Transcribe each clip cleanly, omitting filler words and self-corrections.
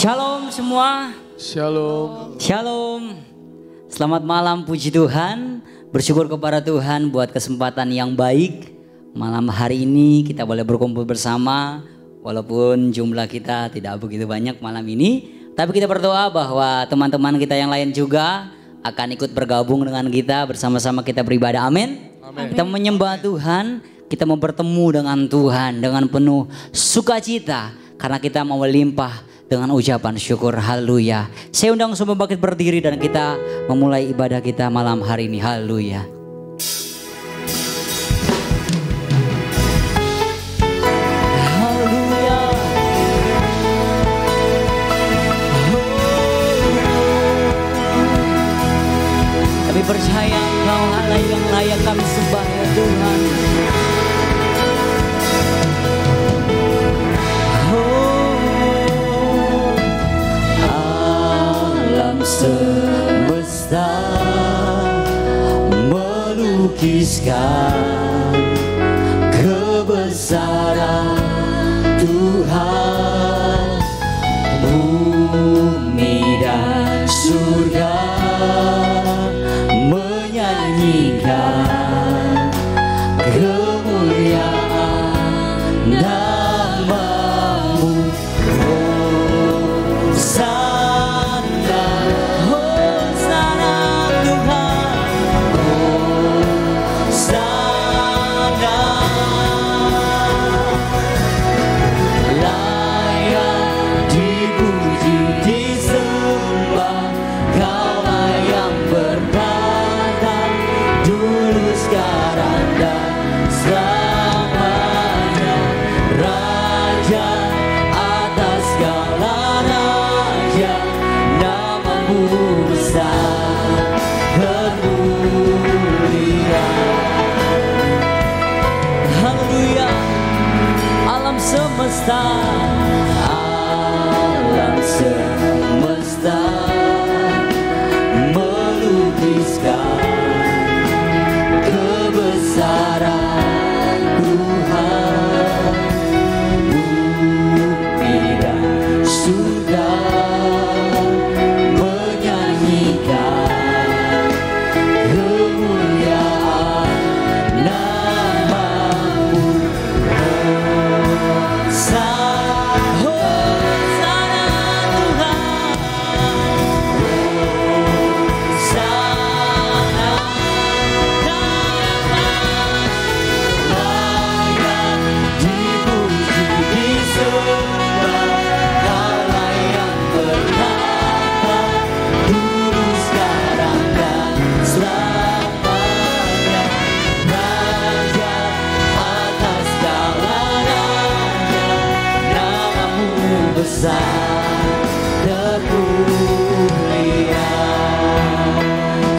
Shalom semua. Shalom. Shalom. Selamat malam, puji Tuhan. Bersyukur kepada Tuhan buat kesempatan yang baik. Malam hari ini kita boleh berkumpul bersama. Walaupun jumlah kita tidak begitu banyak malam ini. Tapi kita berdoa bahwa teman-teman kita yang lain juga akan ikut bergabung dengan kita. Bersama-sama kita beribadah, amin. Kita menyembah Tuhan. Kita mau bertemu dengan Tuhan dengan penuh sukacita. Karena kita mau melimpah dengan ucapan syukur, haleluya. Saya undang semua bangkit berdiri dan kita memulai ibadah kita malam hari ini, haleluya. Haleluya. Kami percaya Engkau Allah yang layak kami sembah ya Tuhan. Semesta melukiskan kebesaran Tuhan, bumi dan surga menyanyikan kemuliaan nama-Mu. Alam semesta melukiskan kebesaran Tuhan, bumi dan surga menyanyikan kemuliaan nama-Mu.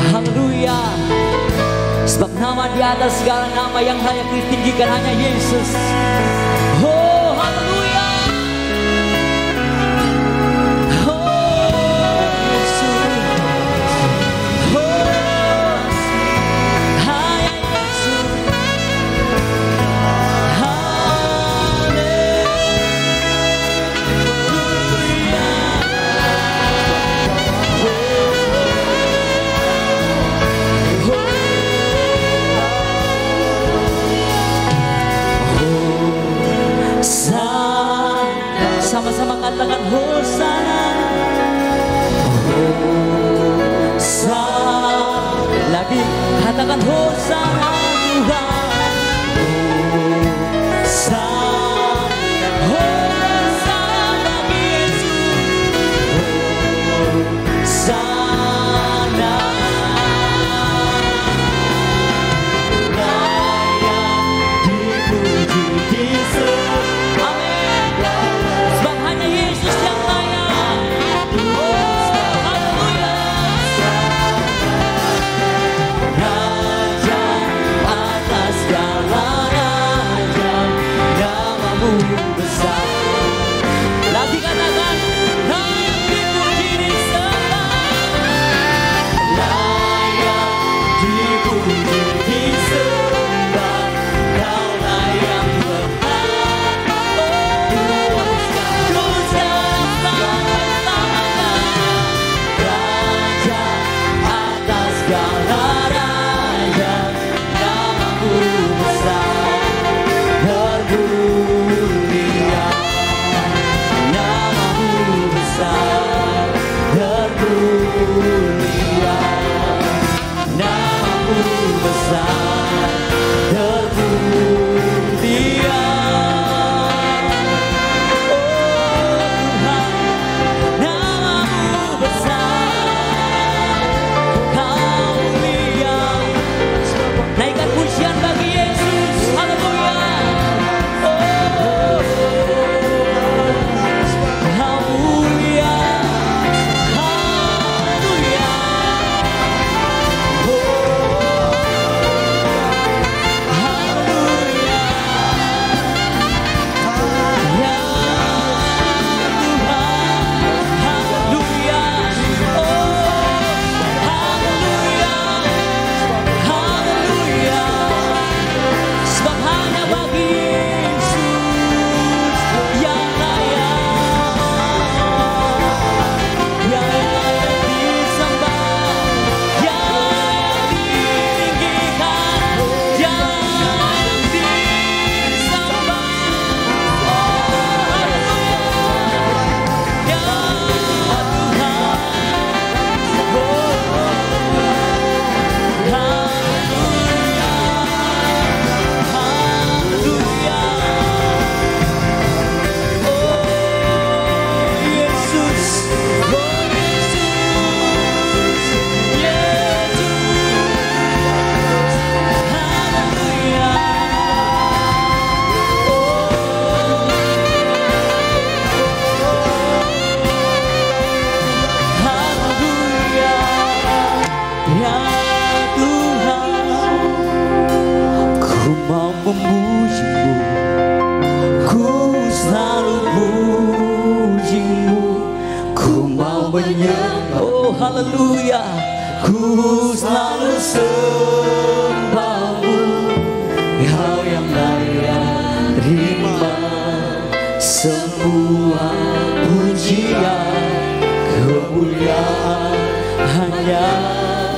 Haleluya. Sebab nama di atas segala nama yang layak ditinggikan hanya Yesus. Oh, haleluya. Oh, Yesus. Oh, hanya Yesus. Sama-sama katakan Hosana, Hosana. Lagi katakan Hosana Tuhan, Hosana, Hosana bagi Yesus, Hosana. Layak dipuji disembah. Yesus yang layak. Oh, haleluya. Raja atas Oh haleluya, ku selalu sembahmu, Kau yang layak terima semua pujian, kemuliaan hanya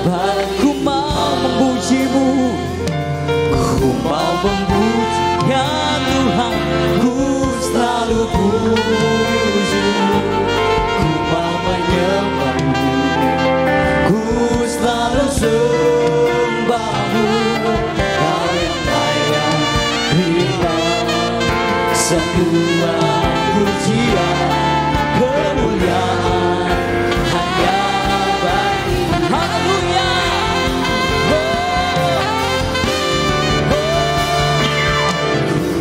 bagiku. Mau memujimu, ku mau memuji ya Tuhan, ku selalu pujimu, ku mau menyembahmu, ku selalu sembahmu, Kau yang layak terima semua pujian, kemuliaan hanya bagimu. Haleluya.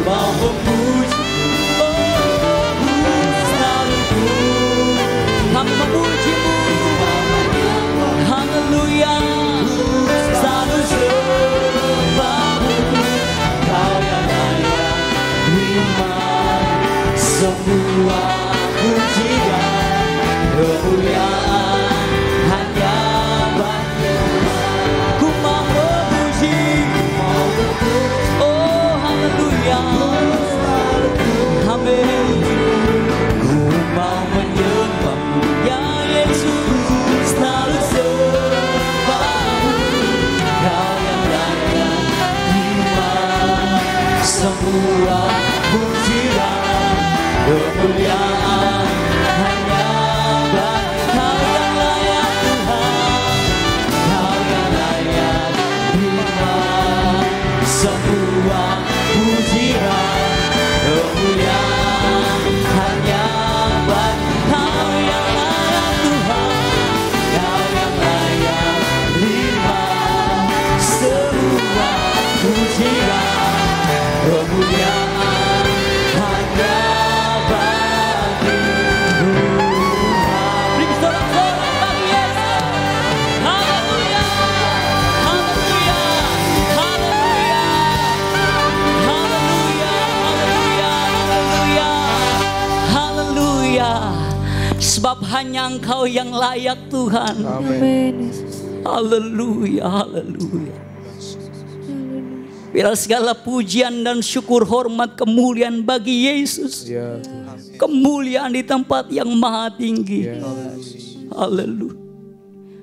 Mau memuji, selalu kami memujimu, haleluya, selalu sembahmu, Kau yang layak terima semua pujian, kemuliaan hanya bagimu. Ku mau memuji, oh haleluya, amin. Ku mau menyembahmu ya Yesus, selalu sembahmu, Kau yang layak terima semua pujian, kemuliaan hanya bagi Kau yang layak Tuhan, Kau yang layak terima semua pujian, kemuliaan hanya bagi Kau yang layak Tuhan, Kau yang layak terima semua pujian, kemuliaan hanya bagimu. Beri sorak-sorak bagi Yesus. Haleluya, haleluya, haleluya, haleluya, haleluya, haleluya. Sebab hanya Engkau yang layak Tuhan. Amin. Haleluya, haleluya. Biar segala pujian dan syukur, hormat, kemuliaan bagi Yesus. Ya Tuhan. Kemuliaan di tempat yang maha tinggi. Ya. Haleluya.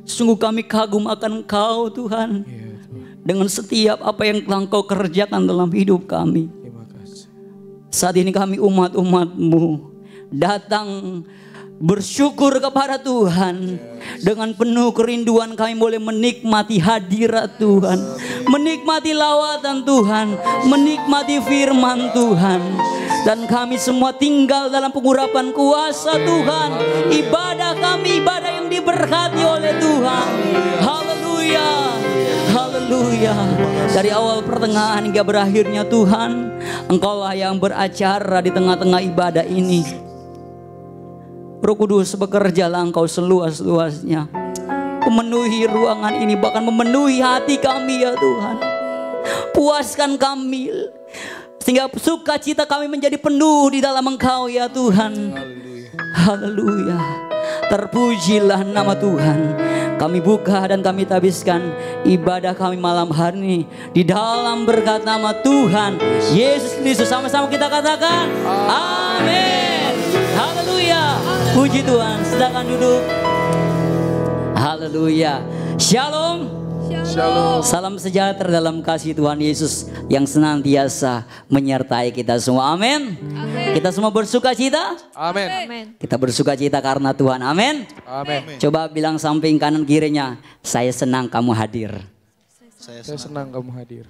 Sungguh kami kagum akan Engkau Tuhan. Dengan setiap apa yang telah Engkau kerjakan dalam hidup kami. Saat ini kami umat-umat-Mu datang bersyukur kepada Tuhan. Dengan penuh kerinduan kami boleh menikmati hadirat Tuhan, menikmati lawatan Tuhan, menikmati firman Tuhan. Dan kami semua tinggal dalam pengurapan kuasa Tuhan. Ibadah kami ibadah yang diberkati oleh Tuhan. Haleluya, haleluya. Dari awal pertengahan hingga berakhirnya Tuhan, Engkaulah yang beracara di tengah-tengah ibadah ini. Roh Kudus, bekerjalah Engkau seluas-luasnya, memenuhi ruangan ini, bahkan memenuhi hati kami ya Tuhan. Puaskan kami sehingga sukacita kami menjadi penuh di dalam Engkau ya Tuhan. Haleluya. Terpujilah nama Tuhan. Kami buka dan kami tabiskan ibadah kami malam hari ini di dalam berkat nama Tuhan Yesus Kristus. Sama-sama kita katakan amin. Haleluya. Puji Tuhan. Silakan duduk. Haleluya. Shalom. Shalom. Salam sejahtera dalam kasih Tuhan Yesus yang senantiasa menyertai kita semua. Amin. Kita semua bersuka cita. Amin. Kita bersuka cita karena Tuhan. Amin. Amin. Coba bilang samping kanan kirinya, saya senang kamu hadir. Saya senang kamu hadir.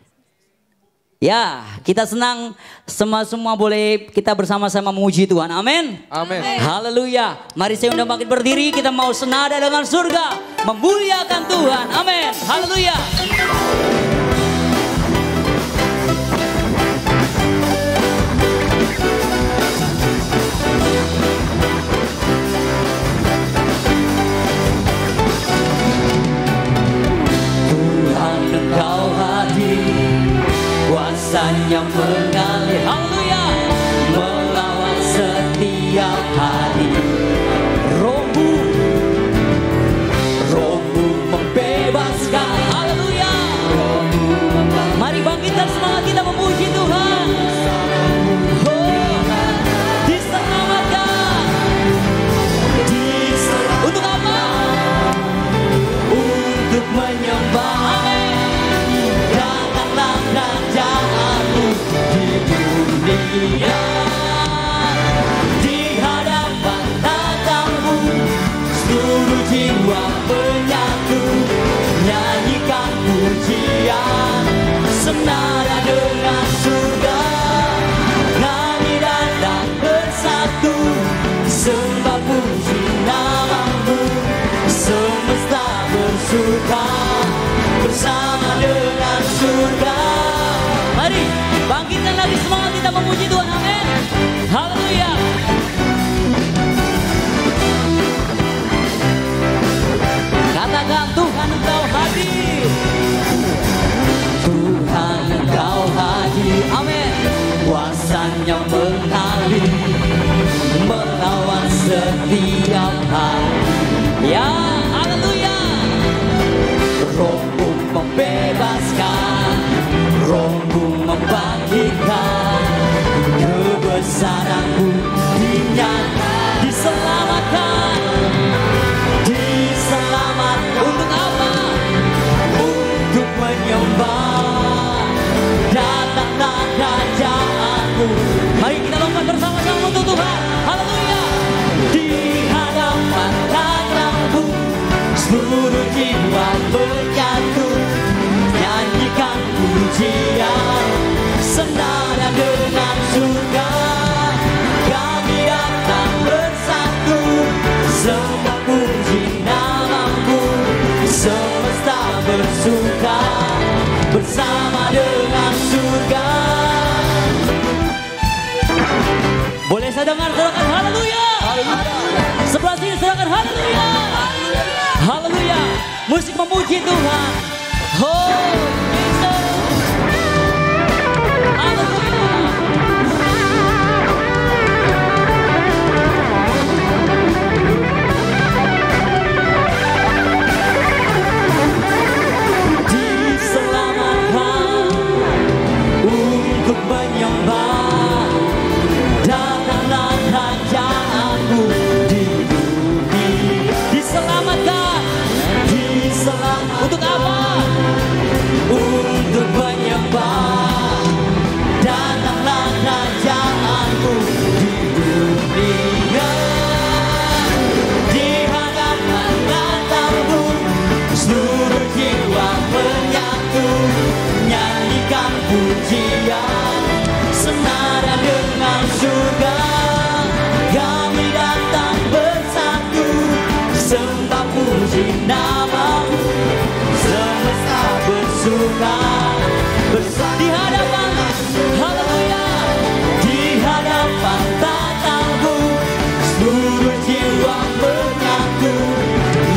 Ya, kita senang semua boleh kita bersama-sama memuji Tuhan. Amin. Amin. Haleluya. Mari saya undang bangkit berdiri, kita mau senada dengan surga, memuliakan Tuhan. Amin. Haleluya. Tuhan Engkau hadir, kuasanya mengalir, haleluya, melawan setiap hari. Rohmu membebaskan, haleluya. Mari bangkitkan semangat kita memuji Tuhan. Oh, diselamatkan. Untuk apa? Untuk menyembah. Dunia di hadapan tatamu, seluruh jiwa menyatu, nyanyikan pujian senada dengan surga. Kami datang bersatu, sembah puji namamu, semesta bersuka bersama dengan surga. Mari bangkitkan lagi semangat kita memuji Tuhan. Amin. Haleluya. Katakan Tuhan Engkau hadir. Tuhan Engkau hadir. Amin. Kuasanya mengalir, melawan setiap hari. Ya, haleluya. Rohmu membebaskan, Rohmu membangkitkan, kebesaranmu dinyatakan, diselamatkan, untuk apa? Untuk menyembah, datanglah kerajaanmu. Mari kita lompat bersama-sama untuk Tuhan. Haleluya. Di hadapan tanganmu, seluruh jiwa menyatu, nyanyikan pujian senada dengan surga. Kami datang bersatu, sembah puji namamu, semesta bersuka bersama dengan surga. Boleh saya dengar sorakan haleluya. Sebelah sini sorakan haleluya. Haleluya. Musik memuji Tuhan. Oh, untuk menyembah, datanglah kerajaanmu di bumi. Diselamatkan, surga. Di hadapan, haleluya, di hadapan tatamu, seluruh jiwa mengaku,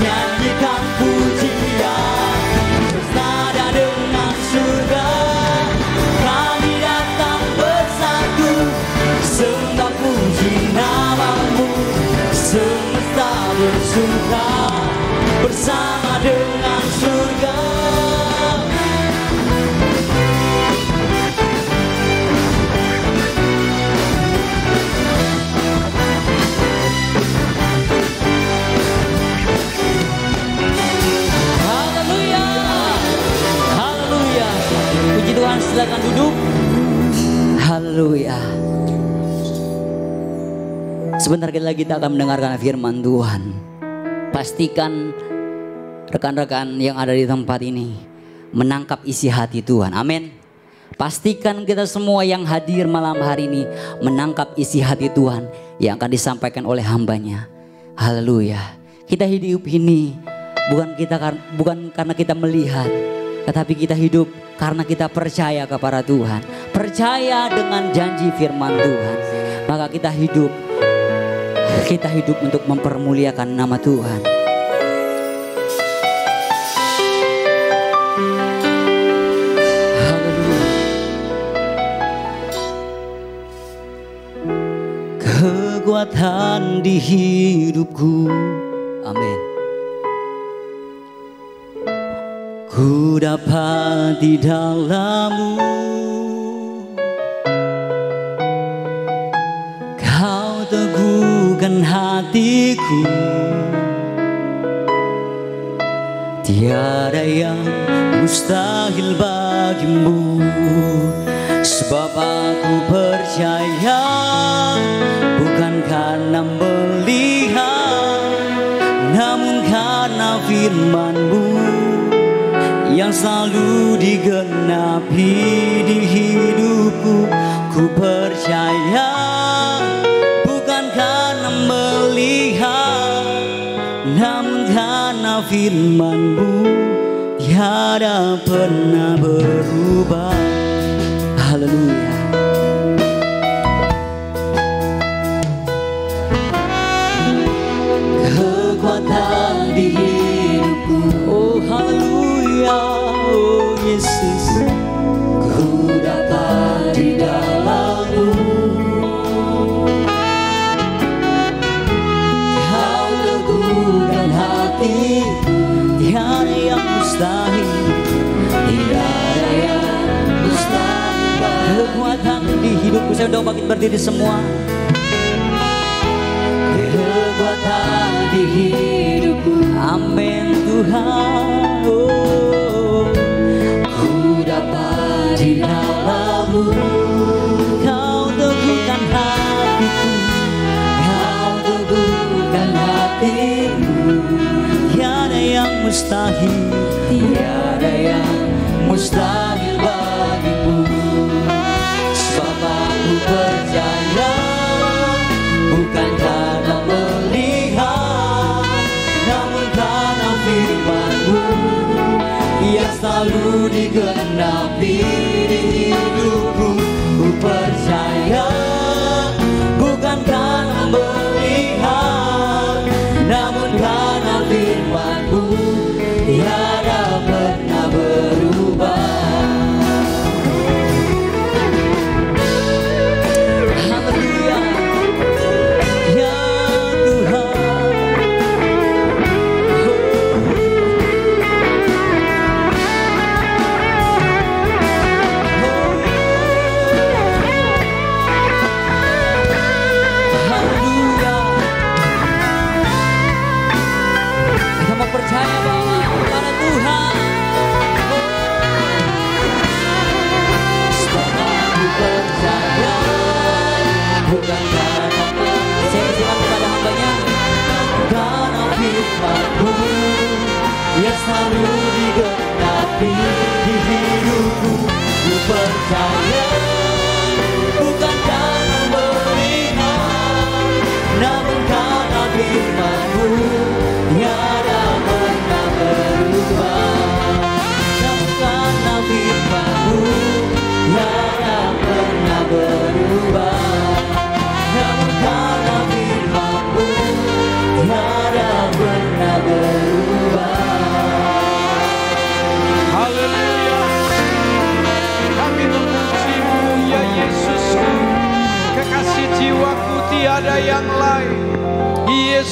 nyanyikan pujian bersama dengan surga. Kami datang bersatu, sembah puji namamu, semesta bersuka bersama dengan surga. Haleluya, haleluya. Puji Tuhan, silakan duduk. Haleluya. Sebentar lagi kita akan mendengarkan firman Tuhan. Pastikan rekan-rekan yang ada di tempat ini menangkap isi hati Tuhan. Amin. Pastikan kita semua yang hadir malam hari ini menangkap isi hati Tuhan yang akan disampaikan oleh hambanya. Haleluya. Kita hidup ini bukan karena kita melihat, tetapi kita hidup karena kita percaya kepada Tuhan. Percaya dengan janji firman Tuhan. Maka kita hidup untuk mempermuliakan nama Tuhan. Haleluya. Kekuatan di hidupku, amin. Ku dapat di dalam-Mu, Kau teguhkan hatiku. Tiada yang mustahil bagimu, sebab aku percaya bukan karena melihat, namun karena firman-Mu yang selalu digenapi di hidupku. Ku percaya bukan karena melihat, namun karena firman-Mu tiada pernah berubah. Haleluya. Kekuatan di hidupku, oh haleluya, oh Yesus. Ku dapat di dalam-Mu, Kau teguhkan hatiku. Tiada yang mustahil, tiada yang mustahil. Kekuatan di hidupku, saya udah bangkit berdiri semua. Kekuatan di hidupku, amin Tuhan. Oh, ku dapat di dalam-Mu, Kau teguhkan hatiku, Kau teguhkan hatiku. Tiada yang mustahil, tiada yang mustahil bagimu, sebab aku percaya bukan karena melihat, namun karena firman-Mu yang selalu digenapi di hidupku. Ku percaya bukan karena melihat, namun karena firman-Mu tiada pernah berubah. Haleluya, ya Tuhan.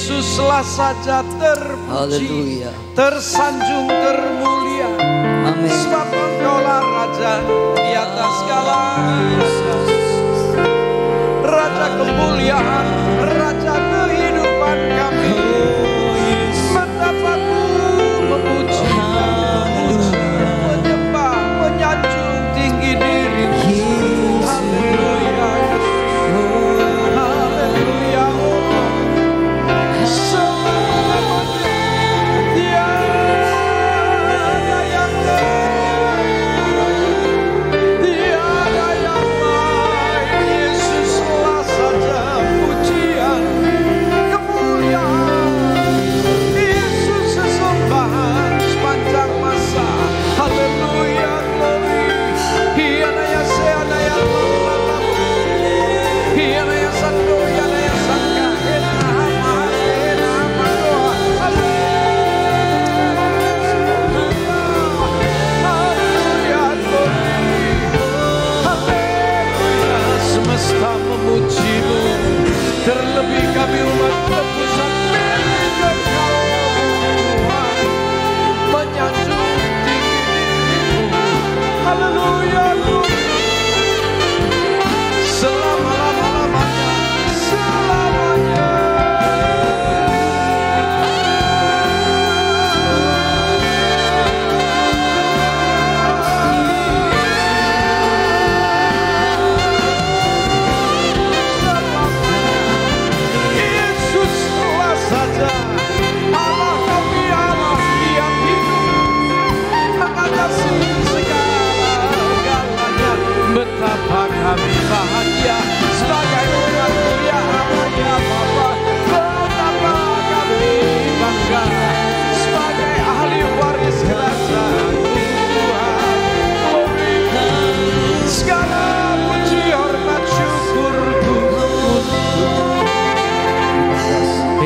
Yesuslah saja terpuji, tersanjung, termulia. Amin. Sebab Engkaulah Raja di atas segala Raja kemuliaan, Raja kehidupan kami. Betapa ku memuji, menyembah, menyanjung tinggi diri. Haleluya, haleluya. Selamanya tiada yang tiada yang lain. Yesuslah saja pujian, kemuliaan. Yesus sesembahan sepanjang masa. Haleluya, glory. Hianaya seanaya lalala. Hianaya sando, hianaya sangka. Semesta memujimu, terlebih kami umat tebusan milik Engkau Tuhan, menyanjung tinggi dirimu. Haleluya, selama-lamanya, selamanya. Yesuslah saja Allah kami, Allah yang hidup mengatasi segala-galanya. Betapa kami bahagia sebagai umat-Mu ya Allah ya Bapa. Betapa kami bangga sebagai ahli waris kerajaan Tuhan. Glory, segala puji, hormat, syukurku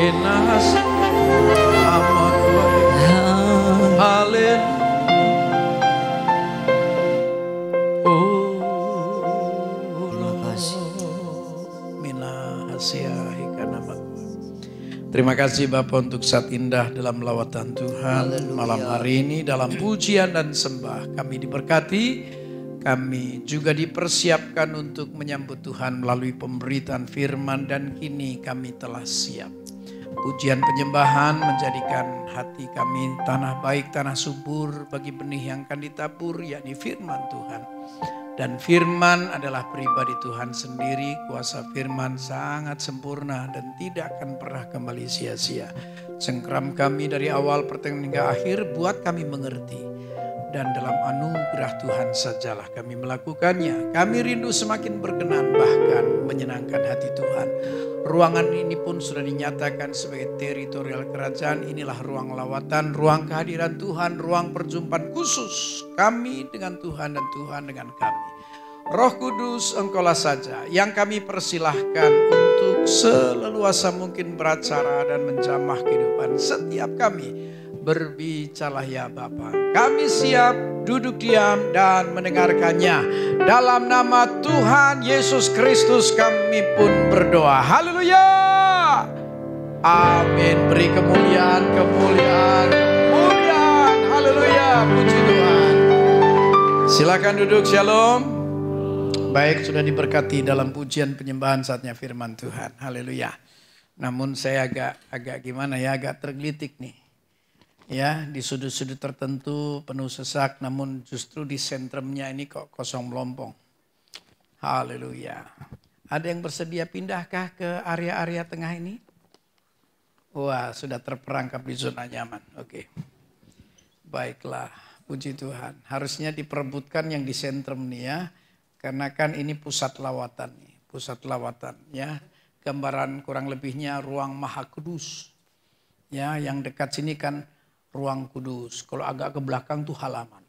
Enas amat baik. Haleluya. Terima kasih Bapak untuk saat indah dalam lawatan Tuhan. Malam hari ini dalam pujian dan sembah kami diberkati. Kami juga dipersiapkan untuk menyambut Tuhan melalui pemberitaan firman dan kini kami telah siap. Pujian penyembahan menjadikan hati kami tanah baik, tanah subur bagi benih yang akan ditabur, yakni firman Tuhan. Dan firman adalah pribadi Tuhan sendiri, kuasa firman sangat sempurna dan tidak akan pernah kembali sia-sia. Cengkram kami dari awal pertengahan hingga akhir, buat kami mengerti. Dan dalam anugerah Tuhan sajalah kami melakukannya. Kami rindu semakin berkenan, bahkan menyenangkan hati Tuhan. Ruangan ini pun sudah dinyatakan sebagai teritorial kerajaan. Inilah ruang lawatan, ruang kehadiran Tuhan, ruang perjumpaan khusus kami dengan Tuhan dan Tuhan dengan kami. Roh Kudus, Engkaulah saja yang kami persilahkan untuk seleluasa mungkin beracara dan menjamah kehidupan setiap kami. Berbicaralah ya Bapa. Kami siap duduk diam dan mendengarkannya. Dalam nama Tuhan Yesus Kristus kami pun berdoa. Haleluya. Amin. Beri kemuliaan, kemuliaan, kemuliaan. Haleluya. Puji Tuhan. Silakan duduk. Shalom. Baik, sudah diberkati dalam pujian penyembahan saatnya firman Tuhan. Haleluya. Namun saya agak gimana ya, agak tergelitik nih. Ya, di sudut-sudut tertentu penuh sesak, namun justru di sentrumnya ini kok kosong melompong. Haleluya. Ada yang bersedia pindahkah ke area-area tengah ini? Wah, sudah terperangkap di zona nyaman. Oke. Baiklah, puji Tuhan. Harusnya diperebutkan yang di sentrum nih ya. Karena kan ini pusat lawatan nih, pusat lawatan ya. Gambaran kurang lebihnya ruang Maha Kudus. Ya, yang dekat sini kan ruang kudus. Kalau agak ke belakang tuh halaman.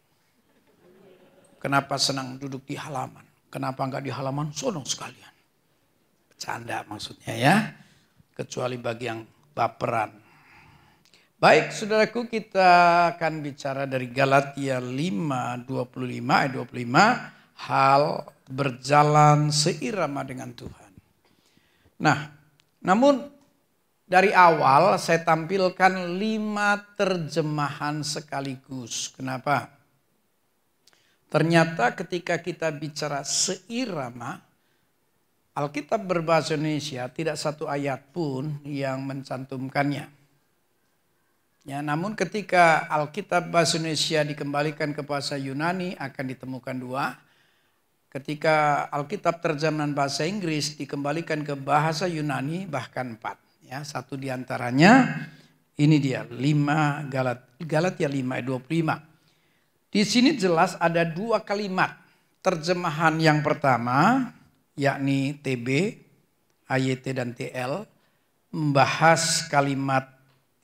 Kenapa senang duduk di halaman? Kenapa enggak di halaman? Sono sekalian. Bercanda maksudnya ya. Kecuali bagi yang baperan. Baik saudaraku, kita akan bicara dari Galatia 5:25 ayat 25. Hal berjalan seirama dengan Tuhan. Nah, namun dari awal saya tampilkan 5 terjemahan sekaligus. Kenapa? Ternyata ketika kita bicara seirama, Alkitab berbahasa Indonesia tidak satu ayat pun yang mencantumkannya. Ya, namun ketika Alkitab bahasa Indonesia dikembalikan ke bahasa Yunani akan ditemukan 2. Ketika Alkitab terjemahan bahasa Inggris dikembalikan ke bahasa Yunani bahkan 4. Ya, satu diantaranya ini dia 5 Galatia 5 ayat 25. Di sini jelas ada 2 kalimat. Terjemahan yang pertama, yakni TB, AYT dan TL, membahas kalimat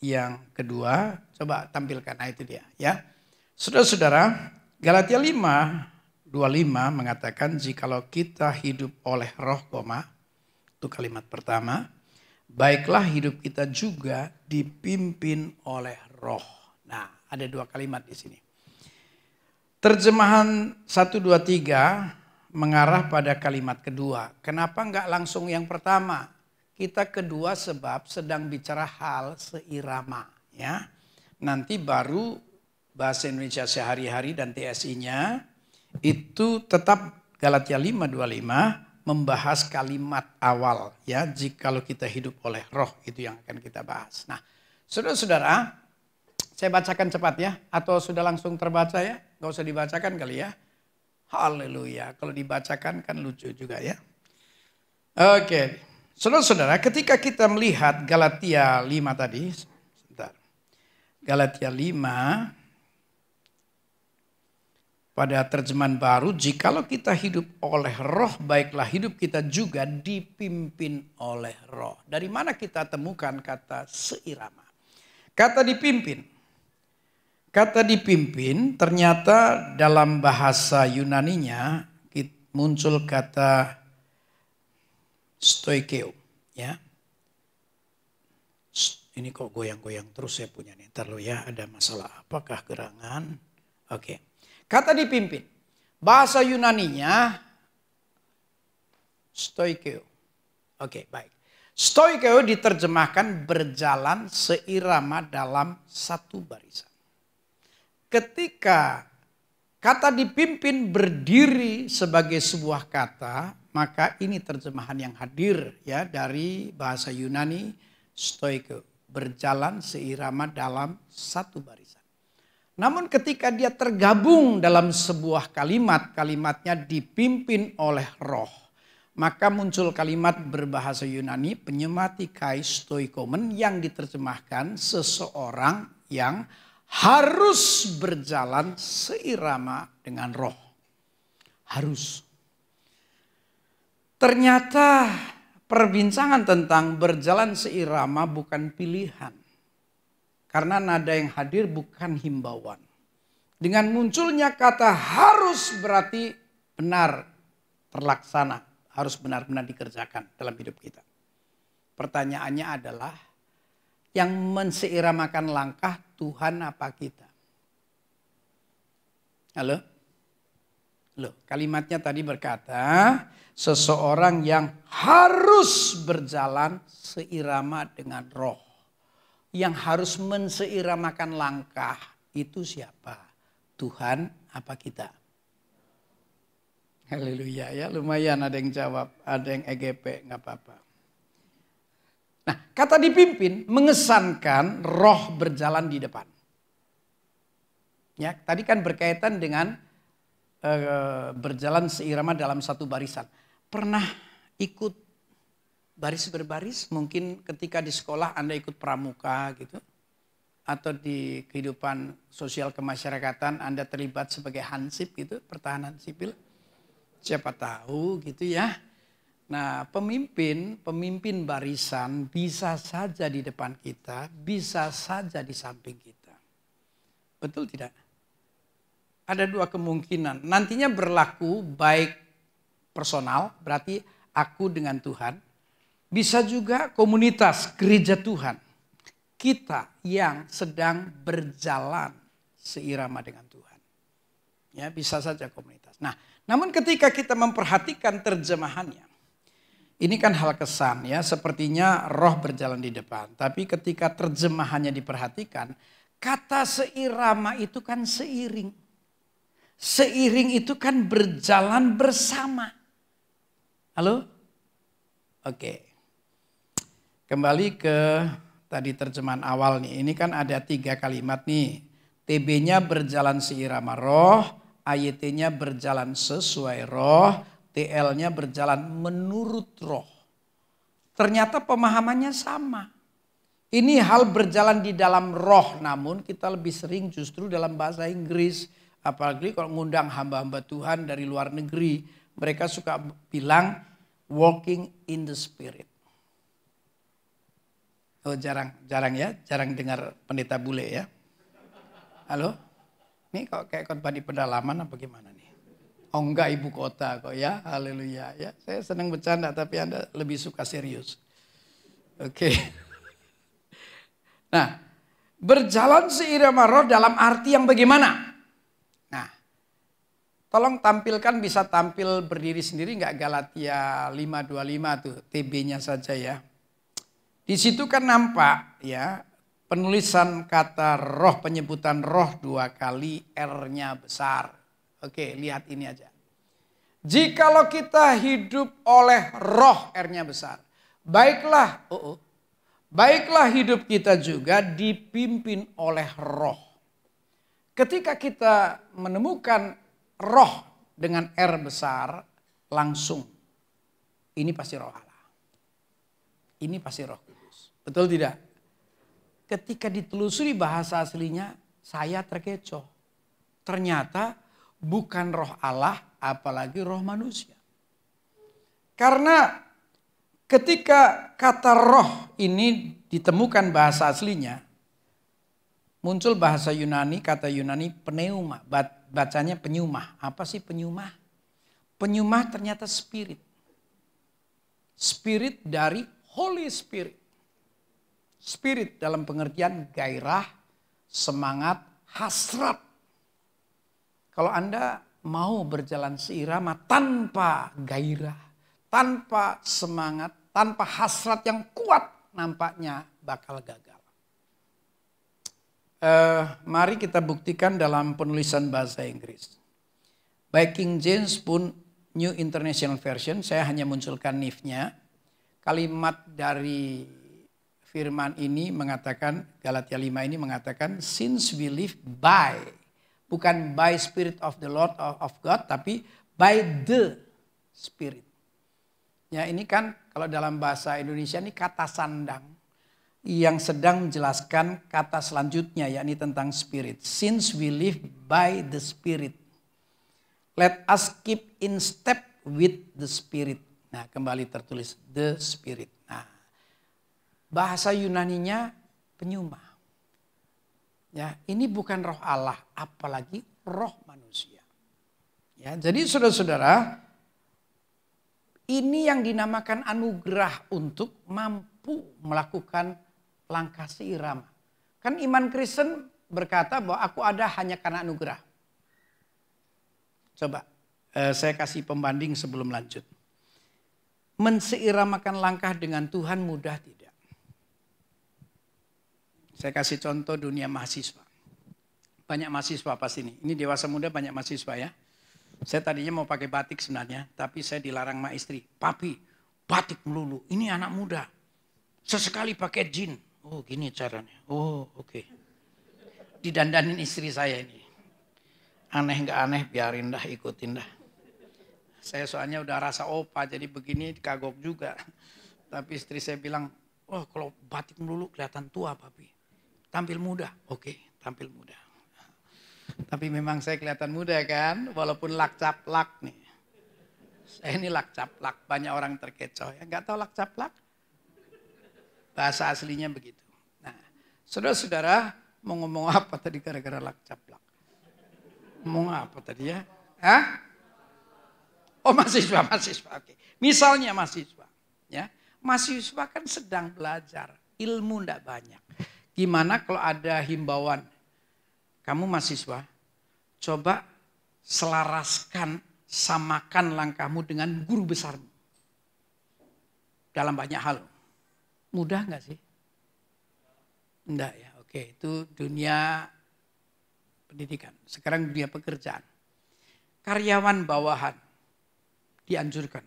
yang kedua. Coba tampilkan, nah itu dia. Ya, saudara-saudara, Galatia 5:25 mengatakan jikalau kita hidup oleh roh, itu kalimat pertama, baiklah hidup kita juga dipimpin oleh roh. Nah, ada 2 kalimat di sini. Terjemahan 1, 2, 3 mengarah pada kalimat kedua. Kenapa enggak langsung yang pertama? Kita kedua sebab sedang bicara hal seirama. Ya. Nanti baru bahasa Indonesia sehari-hari dan TSI-nya itu tetap Galatia 5:25 membahas kalimat awal. Ya, jikalau kita hidup oleh roh, itu yang akan kita bahas. Nah, saudara-saudara, saya bacakan cepat ya, atau sudah langsung terbaca ya? Gak usah dibacakan kali ya. Haleluya, kalau dibacakan kan lucu juga ya. Oke, saudara-saudara, ketika kita melihat Galatia 5 tadi, sebentar. Galatia 5 pada terjemahan baru, jikalau kita hidup oleh roh, baiklah hidup kita juga dipimpin oleh roh. Dari mana kita temukan kata seirama? Kata dipimpin. Kata dipimpin ternyata dalam bahasa Yunaninya muncul kata stoikeo. Ya. Ini kok goyang-goyang terus saya punya nih. Ntar lo ya, ada masalah apakah gerangan? Oke. Kata dipimpin. Bahasa Yunaninya stoikeo. Oke, baik. Stoikeo diterjemahkan berjalan seirama dalam satu barisan. Ketika kata dipimpin berdiri sebagai sebuah kata, maka ini terjemahan yang hadir ya dari bahasa Yunani stoikeo, berjalan seirama dalam satu barisan. Namun ketika dia tergabung dalam sebuah kalimat, kalimatnya dipimpin oleh roh, maka muncul kalimat berbahasa Yunani pneumatikai stoikomen yang diterjemahkan seseorang yang harus berjalan seirama dengan roh. Harus. Ternyata perbincangan tentang berjalan seirama bukan pilihan. Karena nada yang hadir bukan himbauan. Dengan munculnya kata harus berarti benar terlaksana. Harus benar-benar dikerjakan dalam hidup kita. Pertanyaannya adalah, yang menseiramakan langkah Tuhan apa kita? Halo? Loh, kalimatnya tadi berkata, seseorang yang harus berjalan seirama dengan roh. Yang harus menseiramakan langkah itu siapa? Tuhan apa kita? Haleluya ya, lumayan ada yang jawab, ada yang EGP, nggak apa-apa. Nah, kata dipimpin mengesankan roh berjalan di depan. Ya, tadi kan berkaitan dengan berjalan seirama dalam satu barisan. Pernah ikut baris berbaris? Mungkin ketika di sekolah Anda ikut pramuka gitu. Atau di kehidupan sosial kemasyarakatan Anda terlibat sebagai hansip gitu, pertahanan sipil. Siapa tahu gitu ya. Nah, pemimpin barisan bisa saja di depan kita, bisa saja di samping kita. Betul tidak? Ada 2 kemungkinan. Nantinya berlaku baik personal, berarti aku dengan Tuhan. Bisa juga komunitas, gereja Tuhan. Kita yang sedang berjalan seirama dengan Tuhan. Ya, bisa saja komunitas. Nah, namun ketika kita memperhatikan terjemahannya, Ini kan hal kesan ya, sepertinya roh berjalan di depan. Tapi ketika terjemahannya diperhatikan, kata seirama itu kan seiring. Seiring itu kan berjalan bersama. Halo? Oke. Kembali ke tadi terjemahan awal nih. Ini kan ada 3 kalimat nih. TB-nya berjalan seirama roh, AYT-nya berjalan sesuai roh, TL-nya berjalan menurut roh. Ternyata pemahamannya sama. Ini hal berjalan di dalam roh, namun kita lebih sering justru dalam bahasa Inggris. Apalagi kalau ngundang hamba-hamba Tuhan dari luar negeri, mereka suka bilang walking in the spirit. Oh jarang ya, jarang dengar pendeta bule ya. Halo? Ini kok kayak khotbah di pedalaman apa gimana nih? Oh enggak, ibu kota kok ya, haleluya ya. Saya senang bercanda tapi Anda lebih suka serius. Oke. Nah, berjalan seirama roh dalam arti yang bagaimana? Nah, tolong tampilkan, bisa tampil berdiri sendiri enggak Galatia 5:25 tuh, TB-nya saja ya. Di situ kan nampak ya, penulisan kata roh, penyebutan roh 2 kali, R-nya besar. Oke, lihat ini aja. Jikalau kita hidup oleh roh, R-nya besar. Baiklah hidup kita juga dipimpin oleh roh. Ketika kita menemukan roh dengan R besar, langsung ini pasti roh Allah. Ini pasti Roh Kudus. Betul tidak? Ketika ditelusuri bahasa aslinya, saya terkecoh. Ternyata bukan roh Allah, apalagi roh manusia. Karena ketika kata roh ini ditemukan bahasa aslinya, muncul bahasa Yunani, kata Yunani pneuma, bacanya penyumah. Apa sih penyumah? Penyumah ternyata spirit. Spirit dari Holy Spirit. Spirit dalam pengertian gairah, semangat, hasrat. Kalau Anda mau berjalan seirama tanpa gairah, tanpa semangat, tanpa hasrat yang kuat, nampaknya bakal gagal. Mari kita buktikan dalam penulisan bahasa Inggris. Baik King James pun New International Version, saya hanya munculkan NIV-nya. Kalimat dari firman ini mengatakan, Galatia 5 ini mengatakan, since we live by, bukan by Spirit of the Lord of God, tapi by the Spirit. Ya ini kan kalau dalam bahasa Indonesia ini kata sandang yang sedang menjelaskan kata selanjutnya, yakni tentang Spirit. Since we live by the Spirit, let us keep in step with the Spirit. Nah kembali tertulis the Spirit. Nah bahasa Yunaninya penyuma. Ya, ini bukan roh Allah, apalagi roh manusia. Ya, jadi saudara-saudara, ini yang dinamakan anugerah untuk mampu melakukan langkah seirama. Kan iman Kristen berkata bahwa aku ada hanya karena anugerah. Coba saya kasih pembanding sebelum lanjut. Menseiramakan langkah dengan Tuhan mudah tidak? Saya kasih contoh dunia mahasiswa. Banyak mahasiswa pas ini. Ini dewasa muda banyak mahasiswa ya. Saya tadinya mau pakai batik sebenarnya. Tapi saya dilarang sama istri. Papi, batik melulu. Ini anak muda. Sesekali pakai jin. Oh gini caranya. Oh oke. Didandanin istri saya ini. Aneh gak aneh biarin dah, ikutin dah. Saya soalnya udah rasa opa jadi begini kagok juga. Tapi istri saya bilang, oh kalau batik melulu kelihatan tua papi. Tampil muda, oke, tampil muda. Tapi memang saya kelihatan muda kan, walaupun lak caplak nih. Saya ini lak caplak, banyak orang terkecoh. Ya nggak tahu lak caplak? Bahasa aslinya begitu. Nah, saudara-saudara mau ngomong apa tadi gara-gara lak caplak? Ngomong apa tadi ya? Hah? Oh mahasiswa, oke. Misalnya mahasiswa, ya, mahasiswa kan sedang belajar, ilmu ndak banyak. Gimana kalau ada himbauan, kamu mahasiswa, coba selaraskan, samakan langkahmu dengan guru besarmu. dalam banyak hal. Mudah nggak sih? Enggak ya, oke. Itu dunia pendidikan. Sekarang dunia pekerjaan. Karyawan bawahan dianjurkan.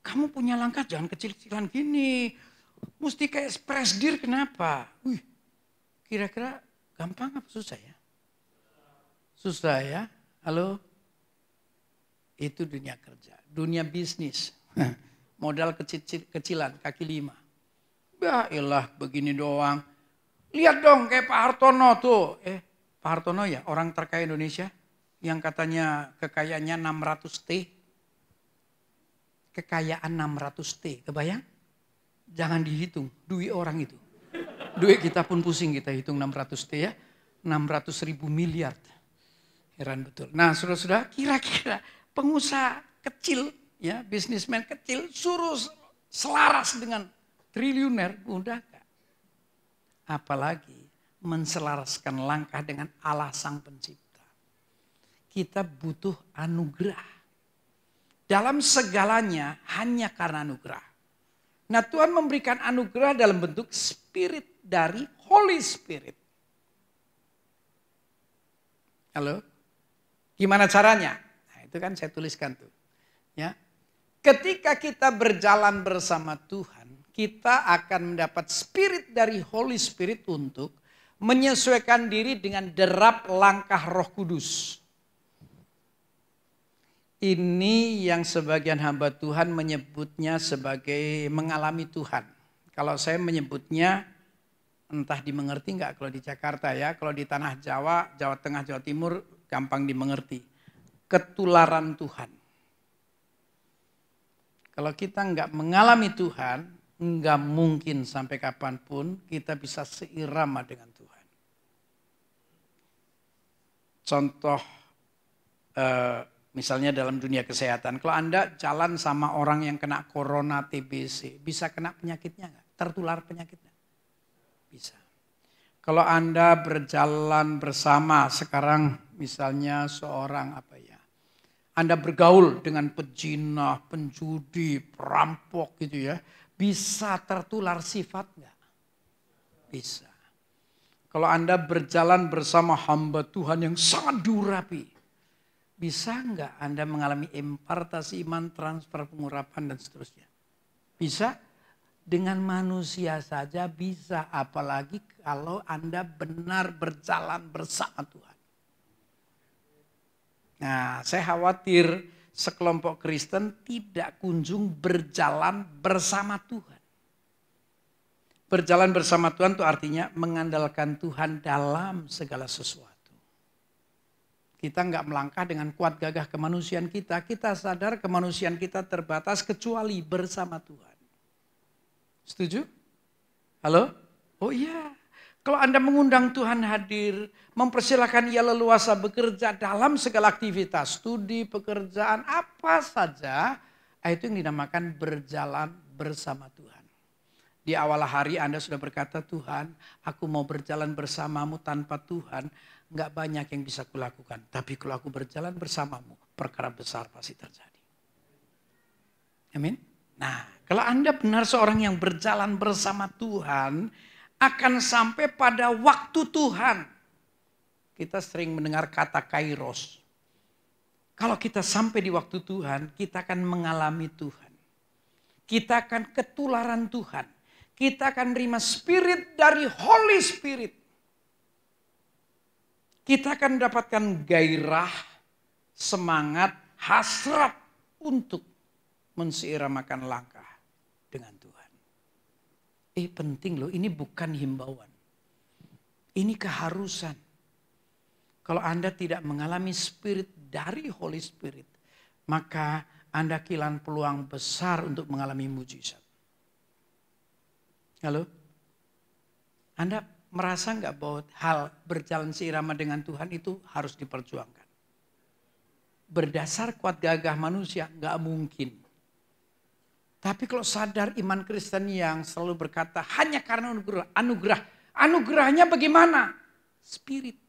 Kamu punya langkah jangan kecil-kecilan gini. Mesti kayak presdir, kenapa? Wih, kira-kira gampang apa susah ya? Susah ya? Halo? Itu dunia kerja. Dunia bisnis. Modal kecilan, kaki 5. Ya elah begini doang. Lihat dong kayak Pak Hartono tuh. Pak Hartono ya orang terkaya Indonesia. Yang katanya kekayaannya 600 T. Kekayaan 600 T. Kebayang? Jangan dihitung. Duit orang itu. Duit kita pun pusing kita hitung 600 T ya. 600.000 miliar. Heran betul. Nah saudara-saudara kira-kira pengusaha kecil, ya bisnismen kecil suruh selaras dengan triliuner, mudah gak? Apalagi menselaraskan langkah dengan Allah Sang Pencipta. Kita butuh anugerah. Dalam segalanya hanya karena anugerah. Nah Tuhan memberikan anugerah dalam bentuk spirit dari Holy Spirit. Halo? Gimana caranya? Nah, itu kan saya tuliskan tuh. Ya. Ketika kita berjalan bersama Tuhan, kita akan mendapat spirit dari Holy Spirit untuk menyesuaikan diri dengan derap langkah Roh Kudus. Ini yang sebagian hamba Tuhan menyebutnya sebagai mengalami Tuhan. Kalau saya menyebutnya entah dimengerti enggak kalau di Jakarta ya. Kalau di tanah Jawa, Jawa Tengah, Jawa Timur gampang dimengerti. Ketularan Tuhan. Kalau kita enggak mengalami Tuhan, enggak mungkin sampai kapanpun kita bisa seirama dengan Tuhan. Contoh misalnya dalam dunia kesehatan. Kalau Anda jalan sama orang yang kena corona TBC, bisa kena penyakitnya enggak? Tertular penyakitnya? Bisa. Kalau Anda berjalan bersama sekarang misalnya seorang Anda bergaul dengan pejinah, penjudi, perampok gitu ya. Bisa tertular sifat enggak? Bisa. Kalau Anda berjalan bersama hamba Tuhan yang sangat diurapi. Bisa enggak Anda mengalami impartasi iman, transfer pengurapan dan seterusnya? Bisa. Dengan manusia saja bisa. Apalagi kalau Anda benar berjalan bersama Tuhan. Nah, saya khawatir sekelompok Kristen tidak kunjung berjalan bersama Tuhan. Berjalan bersama Tuhan itu artinya mengandalkan Tuhan dalam segala sesuatu. Kita enggak melangkah dengan kuat gagah kemanusiaan kita. Kita sadar kemanusiaan kita terbatas kecuali bersama Tuhan. Setuju? Halo? Oh iya. Kalau Anda mengundang Tuhan hadir, mempersilahkan ia leluasa bekerja dalam segala aktivitas, studi, pekerjaan, apa saja, itu yang dinamakan berjalan bersama Tuhan. Di awal hari Anda sudah berkata, Tuhan, aku mau berjalan bersamamu tanpa Tuhan, enggak banyak yang bisa kulakukan. Tapi kalau aku berjalan bersamamu, perkara besar pasti terjadi. Amin. Nah, kalau Anda benar seorang yang berjalan bersama Tuhan, akan sampai pada waktu Tuhan. Kita sering mendengar kata kairos. Kalau kita sampai di waktu Tuhan, kita akan mengalami Tuhan. Kita akan ketularan Tuhan. Kita akan menerima spirit dari Holy Spirit. Kita akan mendapatkan gairah, semangat, hasrat untuk menseiramakan langkah dengan Tuhan. Penting loh, ini bukan himbauan. Ini keharusan. Kalau Anda tidak mengalami spirit dari Holy Spirit, maka Anda kehilangan peluang besar untuk mengalami mujizat. Halo? Anda merasa enggak bahwa hal berjalan seirama dengan Tuhan itu harus diperjuangkan? Berdasar kuat gagah manusia, enggak mungkin. Tapi kalau sadar iman Kristen yang selalu berkata hanya karena anugerah. Anugerahnya bagaimana? Spirit.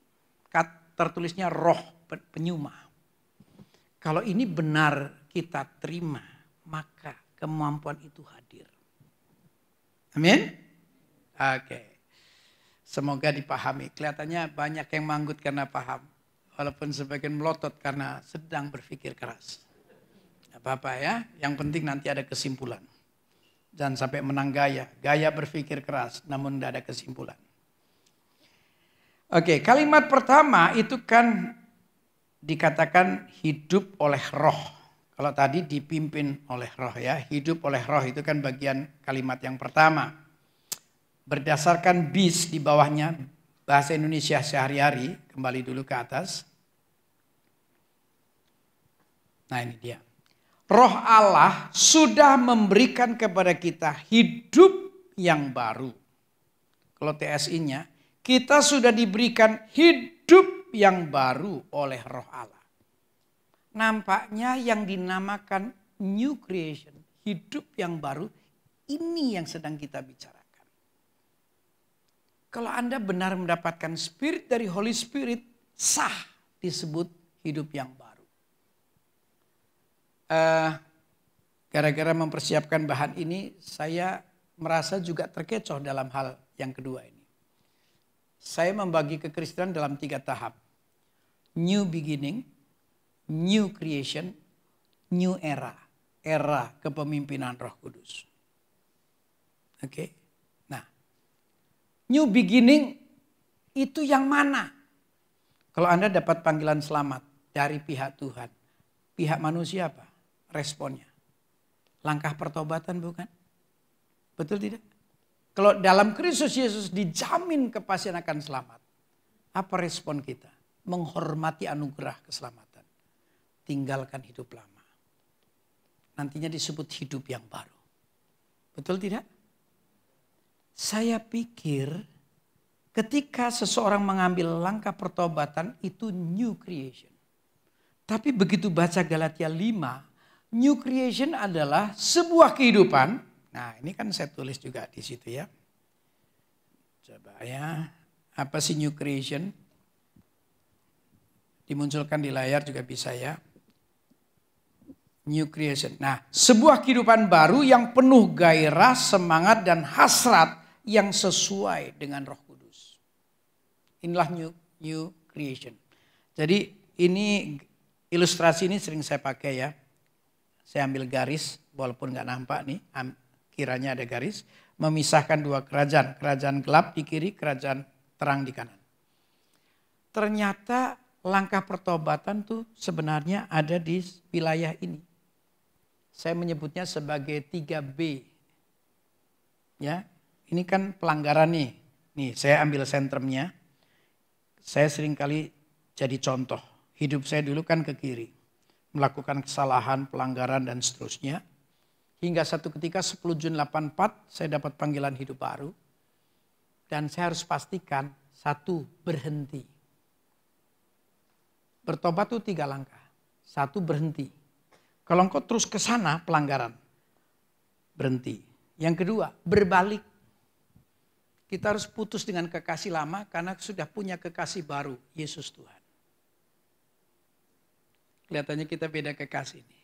Tertulisnya roh penyuma. Kalau ini benar kita terima, maka kemampuan itu hadir. Amin. Oke. Semoga dipahami. Kelihatannya banyak yang manggut karena paham. Walaupun sebagian melotot karena sedang berpikir keras. Gak apa-apa ya. Yang penting nanti ada kesimpulan. Jangan sampai menang gaya. Gaya berpikir keras namun tidak ada kesimpulan. Oke, kalimat pertama itu kan dikatakan hidup oleh roh. Kalau tadi dipimpin oleh roh ya. Hidup oleh roh itu kan bagian kalimat yang pertama. Berdasarkan bis di bawahnya bahasa Indonesia sehari-hari. Kembali dulu ke atas. Nah ini dia. Roh Allah sudah memberikan kepada kita hidup yang baru. Kalau TSI-nya, kita sudah diberikan hidup yang baru oleh Roh Allah. Nampaknya yang dinamakan new creation, hidup yang baru, ini yang sedang kita bicarakan. Kalau Anda benar mendapatkan spirit dari Holy Spirit, sah disebut hidup yang baru. Gara-gara mempersiapkan bahan ini, saya merasa juga terkecoh dalam hal yang kedua ini. Saya membagi kekristenan dalam 3 tahap. New beginning, new creation, new era. Era kepemimpinan Roh Kudus. Oke. Nah, new beginning itu yang mana? Kalau Anda dapat panggilan selamat dari pihak Tuhan, pihak manusia apa? Responnya. Langkah pertobatan bukan? Betul tidak? Kalau dalam Kristus Yesus dijamin kepastian akan selamat. Apa respon kita? Menghormati anugerah keselamatan. Tinggalkan hidup lama. Nantinya disebut hidup yang baru. Betul tidak? Saya pikir ketika seseorang mengambil langkah pertobatan itu new creation. Tapi begitu baca Galatia 5, new creation adalah sebuah kehidupan. Nah ini kan saya tulis juga di situ ya. Coba ya. Apa sih new creation? Dimunculkan di layar juga bisa ya. New creation. Nah sebuah kehidupan baru yang penuh gairah, semangat dan hasrat yang sesuai dengan Roh Kudus. Inilah new creation. Jadi ini ilustrasi ini sering saya pakai ya. Saya ambil garis, walaupun nggak nampak nih, kiranya ada garis. Memisahkan 2 kerajaan. Kerajaan gelap di kiri, kerajaan terang di kanan. Ternyata langkah pertobatan tuh sebenarnya ada di wilayah ini. Saya menyebutnya sebagai 3B. Ya, ini kan pelanggaran nih. Nih, saya ambil sentrumnya. Saya seringkali jadi contoh. Hidup saya dulu kan ke kiri. Melakukan kesalahan, pelanggaran dan seterusnya. Hingga satu ketika 10 Jun 84 saya dapat panggilan hidup baru. Dan saya harus pastikan, 1, berhenti. Bertobat itu 3 langkah. 1, berhenti. Kalau engkau terus ke sana, pelanggaran. Berhenti. Yang kedua, berbalik. Kita harus putus dengan kekasih lama karena sudah punya kekasih baru, Yesus Tuhan. Kelihatannya kita beda kekasih nih.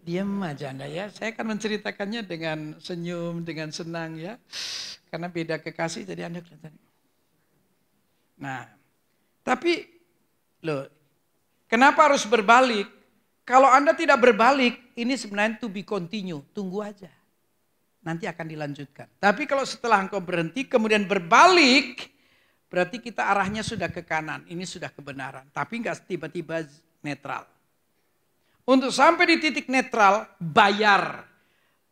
Diam aja Anda ya. Saya akan menceritakannya dengan senyum, dengan senang ya. Karena beda kekasih jadi Anda kelihatan. Nah, tapi loh, kenapa harus berbalik? Kalau Anda tidak berbalik, ini sebenarnya to be continue. Tunggu aja. Nanti akan dilanjutkan. Tapi kalau setelah engkau berhenti kemudian berbalik, berarti kita arahnya sudah ke kanan. Ini sudah kebenaran. Tapi enggak tiba-tiba netral. Untuk sampai di titik netral, bayar.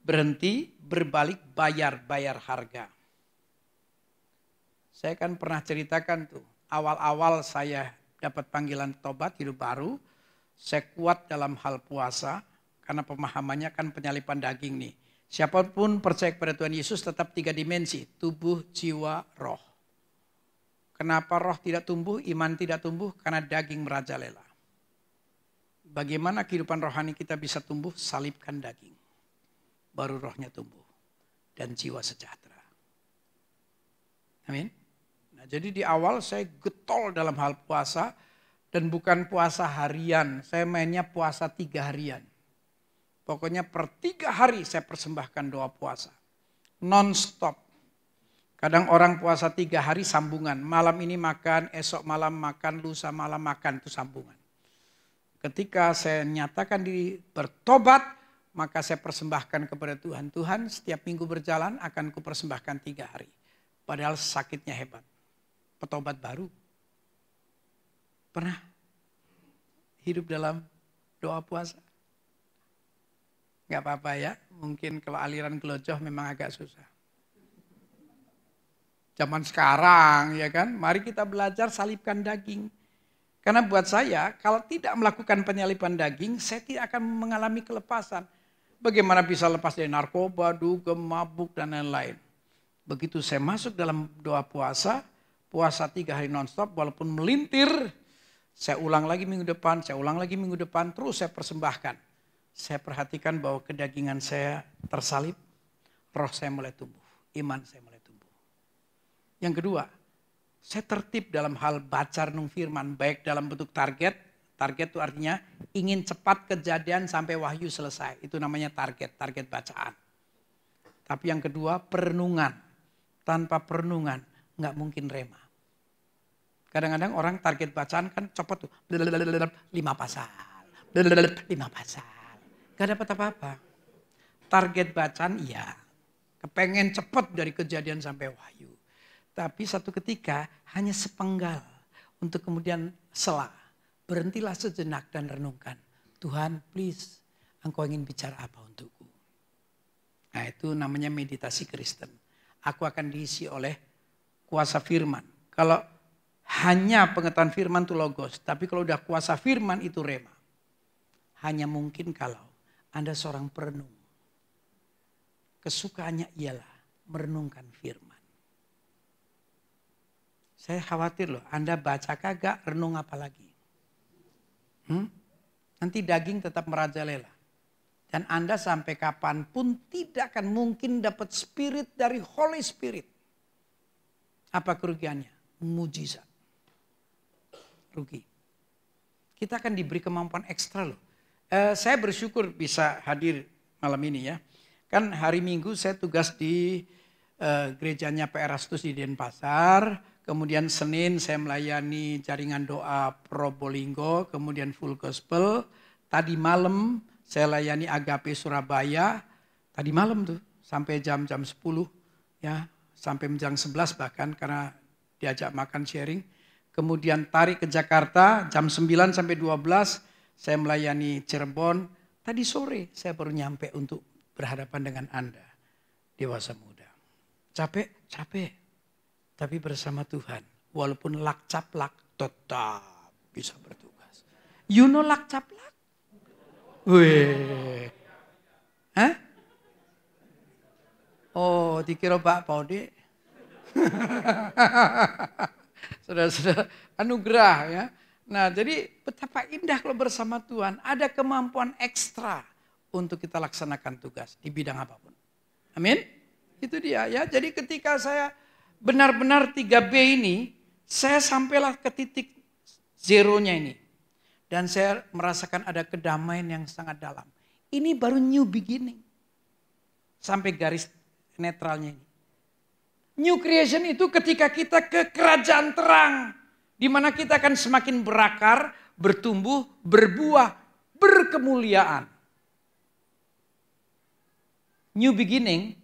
Berhenti, berbalik, bayar harga. Saya kan pernah ceritakan tuh, awal-awal saya dapat panggilan tobat, hidup baru. Saya kuat dalam hal puasa, karena pemahamannya kan penyalipan daging nih. Siapapun percaya kepada Tuhan Yesus tetap 3 dimensi, tubuh, jiwa, roh. Kenapa roh tidak tumbuh, iman tidak tumbuh? Karena daging merajalela. Bagaimana kehidupan rohani kita bisa tumbuh? Salibkan daging. Baru rohnya tumbuh. Dan jiwa sejahtera. Amin. Nah, jadi di awal saya getol dalam hal puasa. Dan bukan puasa harian. Saya mainnya puasa 3 harian. Pokoknya per 3 hari saya persembahkan doa puasa. non-stop. Kadang orang puasa 3 hari sambungan. Malam ini makan, esok malam makan, lusa malam makan, itu sambungan. Ketika saya nyatakan diri bertobat, maka saya persembahkan kepada Tuhan. Tuhan, setiap minggu berjalan akan kupersembahkan 3 hari. Padahal sakitnya hebat. Petobat baru. Pernah hidup dalam doa puasa? Gak apa-apa ya, mungkin kalau aliran gelojoh memang agak susah. Zaman sekarang ya kan, mari kita belajar salibkan daging. Karena buat saya, kalau tidak melakukan penyaliban daging, saya tidak akan mengalami kelepasan. Bagaimana bisa lepas dari narkoba, dugem, mabuk, dan lain-lain. Begitu saya masuk dalam doa puasa 3 hari nonstop, walaupun melintir, saya ulang lagi minggu depan, terus saya persembahkan. Saya perhatikan bahwa kedagingan saya tersalib, roh saya mulai tumbuh, iman saya mulai tumbuh. Yang kedua, saya tertib dalam hal baca renung firman, baik dalam bentuk target. Target itu artinya ingin cepat kejadian sampai wahyu selesai. Itu namanya target bacaan. Tapi yang kedua, perenungan. Tanpa perenungan, nggak mungkin rema. Kadang-kadang orang target bacaan kan copot tuh. 5 pasal. 5 pasal. Gak dapat apa-apa. Target bacaan iya. Kepengen cepat dari kejadian sampai wahyu. Tapi satu ketika hanya sepenggal untuk kemudian selah. Berhentilah sejenak dan renungkan. Tuhan please, Engkau ingin bicara apa untukku? Nah itu namanya meditasi Kristen. Aku akan diisi oleh kuasa firman. Kalau hanya pengetahuan firman itu logos. Tapi kalau udah kuasa firman itu rema. Hanya mungkin kalau Anda seorang perenung. Kesukaannya ialah merenungkan firman. Saya khawatir loh, Anda baca kagak, renung apa lagi? Nanti daging tetap merajalela. Dan Anda sampai kapanpun tidak akan mungkin dapat spirit dari Holy Spirit. Apa kerugiannya? Mujizat. Rugi. Kita akan diberi kemampuan ekstra loh. Saya bersyukur bisa hadir malam ini ya. Kan hari Minggu saya tugas di gerejanya Pak Erastus di Denpasar. Kemudian Senin saya melayani jaringan doa Probolinggo, kemudian full gospel. Tadi malam saya layani Agape Surabaya. Tadi malam tuh sampai jam-jam 10 ya, sampai jam 11 bahkan karena diajak makan sharing. Kemudian tarik ke Jakarta jam 9 sampai 12 saya melayani Cirebon. Tadi sore saya baru nyampe untuk berhadapan dengan Anda, dewasa muda. Capek, capek. Tapi bersama Tuhan, walaupun lak-caplak tetap bisa bertugas. You know lak-caplak? Weh. Hah? Oh, dikira Pak Paude. Saudara-saudara, anugerah ya. Nah, jadi betapa indah kalau bersama Tuhan. Ada kemampuan ekstra untuk kita laksanakan tugas di bidang apapun. Amin? Itu dia ya. Jadi ketika saya benar-benar 3B ini, saya sampailah ke titik zeronya ini. Dan saya merasakan ada kedamaian yang sangat dalam. Ini baru new beginning. Sampai garis netralnya ini. New creation itu ketika kita ke kerajaan terang. Di mana kita akan semakin berakar, bertumbuh, berbuah, berkemuliaan. New beginning,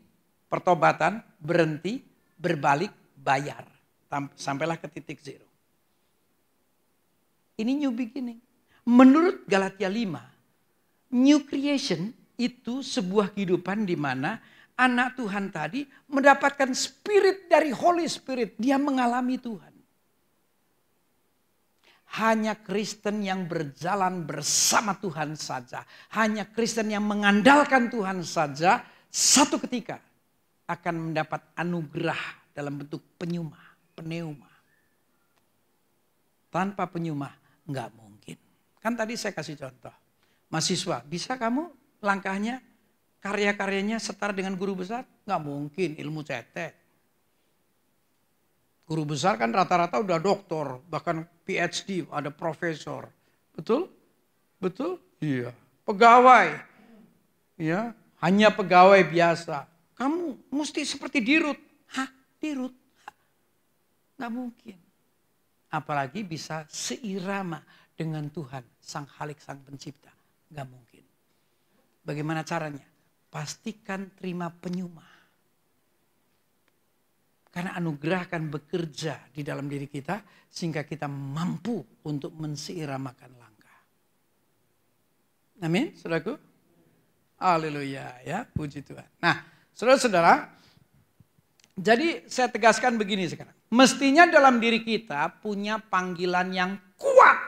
pertobatan, berhenti, berbalik, bayar. Sampailah ke titik zero. Ini new beginning. Menurut Galatia 5, new creation itu sebuah kehidupan di mana anak Tuhan tadi mendapatkan spirit dari Holy Spirit. Dia mengalami Tuhan. Hanya Kristen yang berjalan bersama Tuhan saja. Hanya Kristen yang mengandalkan Tuhan saja. Satu ketika akan mendapat anugerah dalam bentuk penyuma, pneuma. Tanpa penyuma enggak mungkin. Kan tadi saya kasih contoh. Mahasiswa, bisa kamu langkahnya, karya-karyanya setara dengan guru besar? Enggak mungkin, ilmu cetek. Guru besar kan rata-rata udah doktor, bahkan PhD, ada profesor. Betul? Betul? Iya. Pegawai. Ya, hanya pegawai biasa. kamu mesti seperti Dirut. Hah, Dirut? Nggak mungkin. Apalagi bisa seirama dengan Tuhan, Sang Khalik, Sang Pencipta. Nggak mungkin. Bagaimana caranya? Pastikan terima penyuma. Karena anugerah akan bekerja di dalam diri kita sehingga kita mampu untuk menseiramakan langkah. Amin, saudaraku. Haleluya, ya, puji Tuhan. Nah, saudara-saudara, jadi saya tegaskan begini sekarang. Mestinya dalam diri kita punya panggilan yang kuat.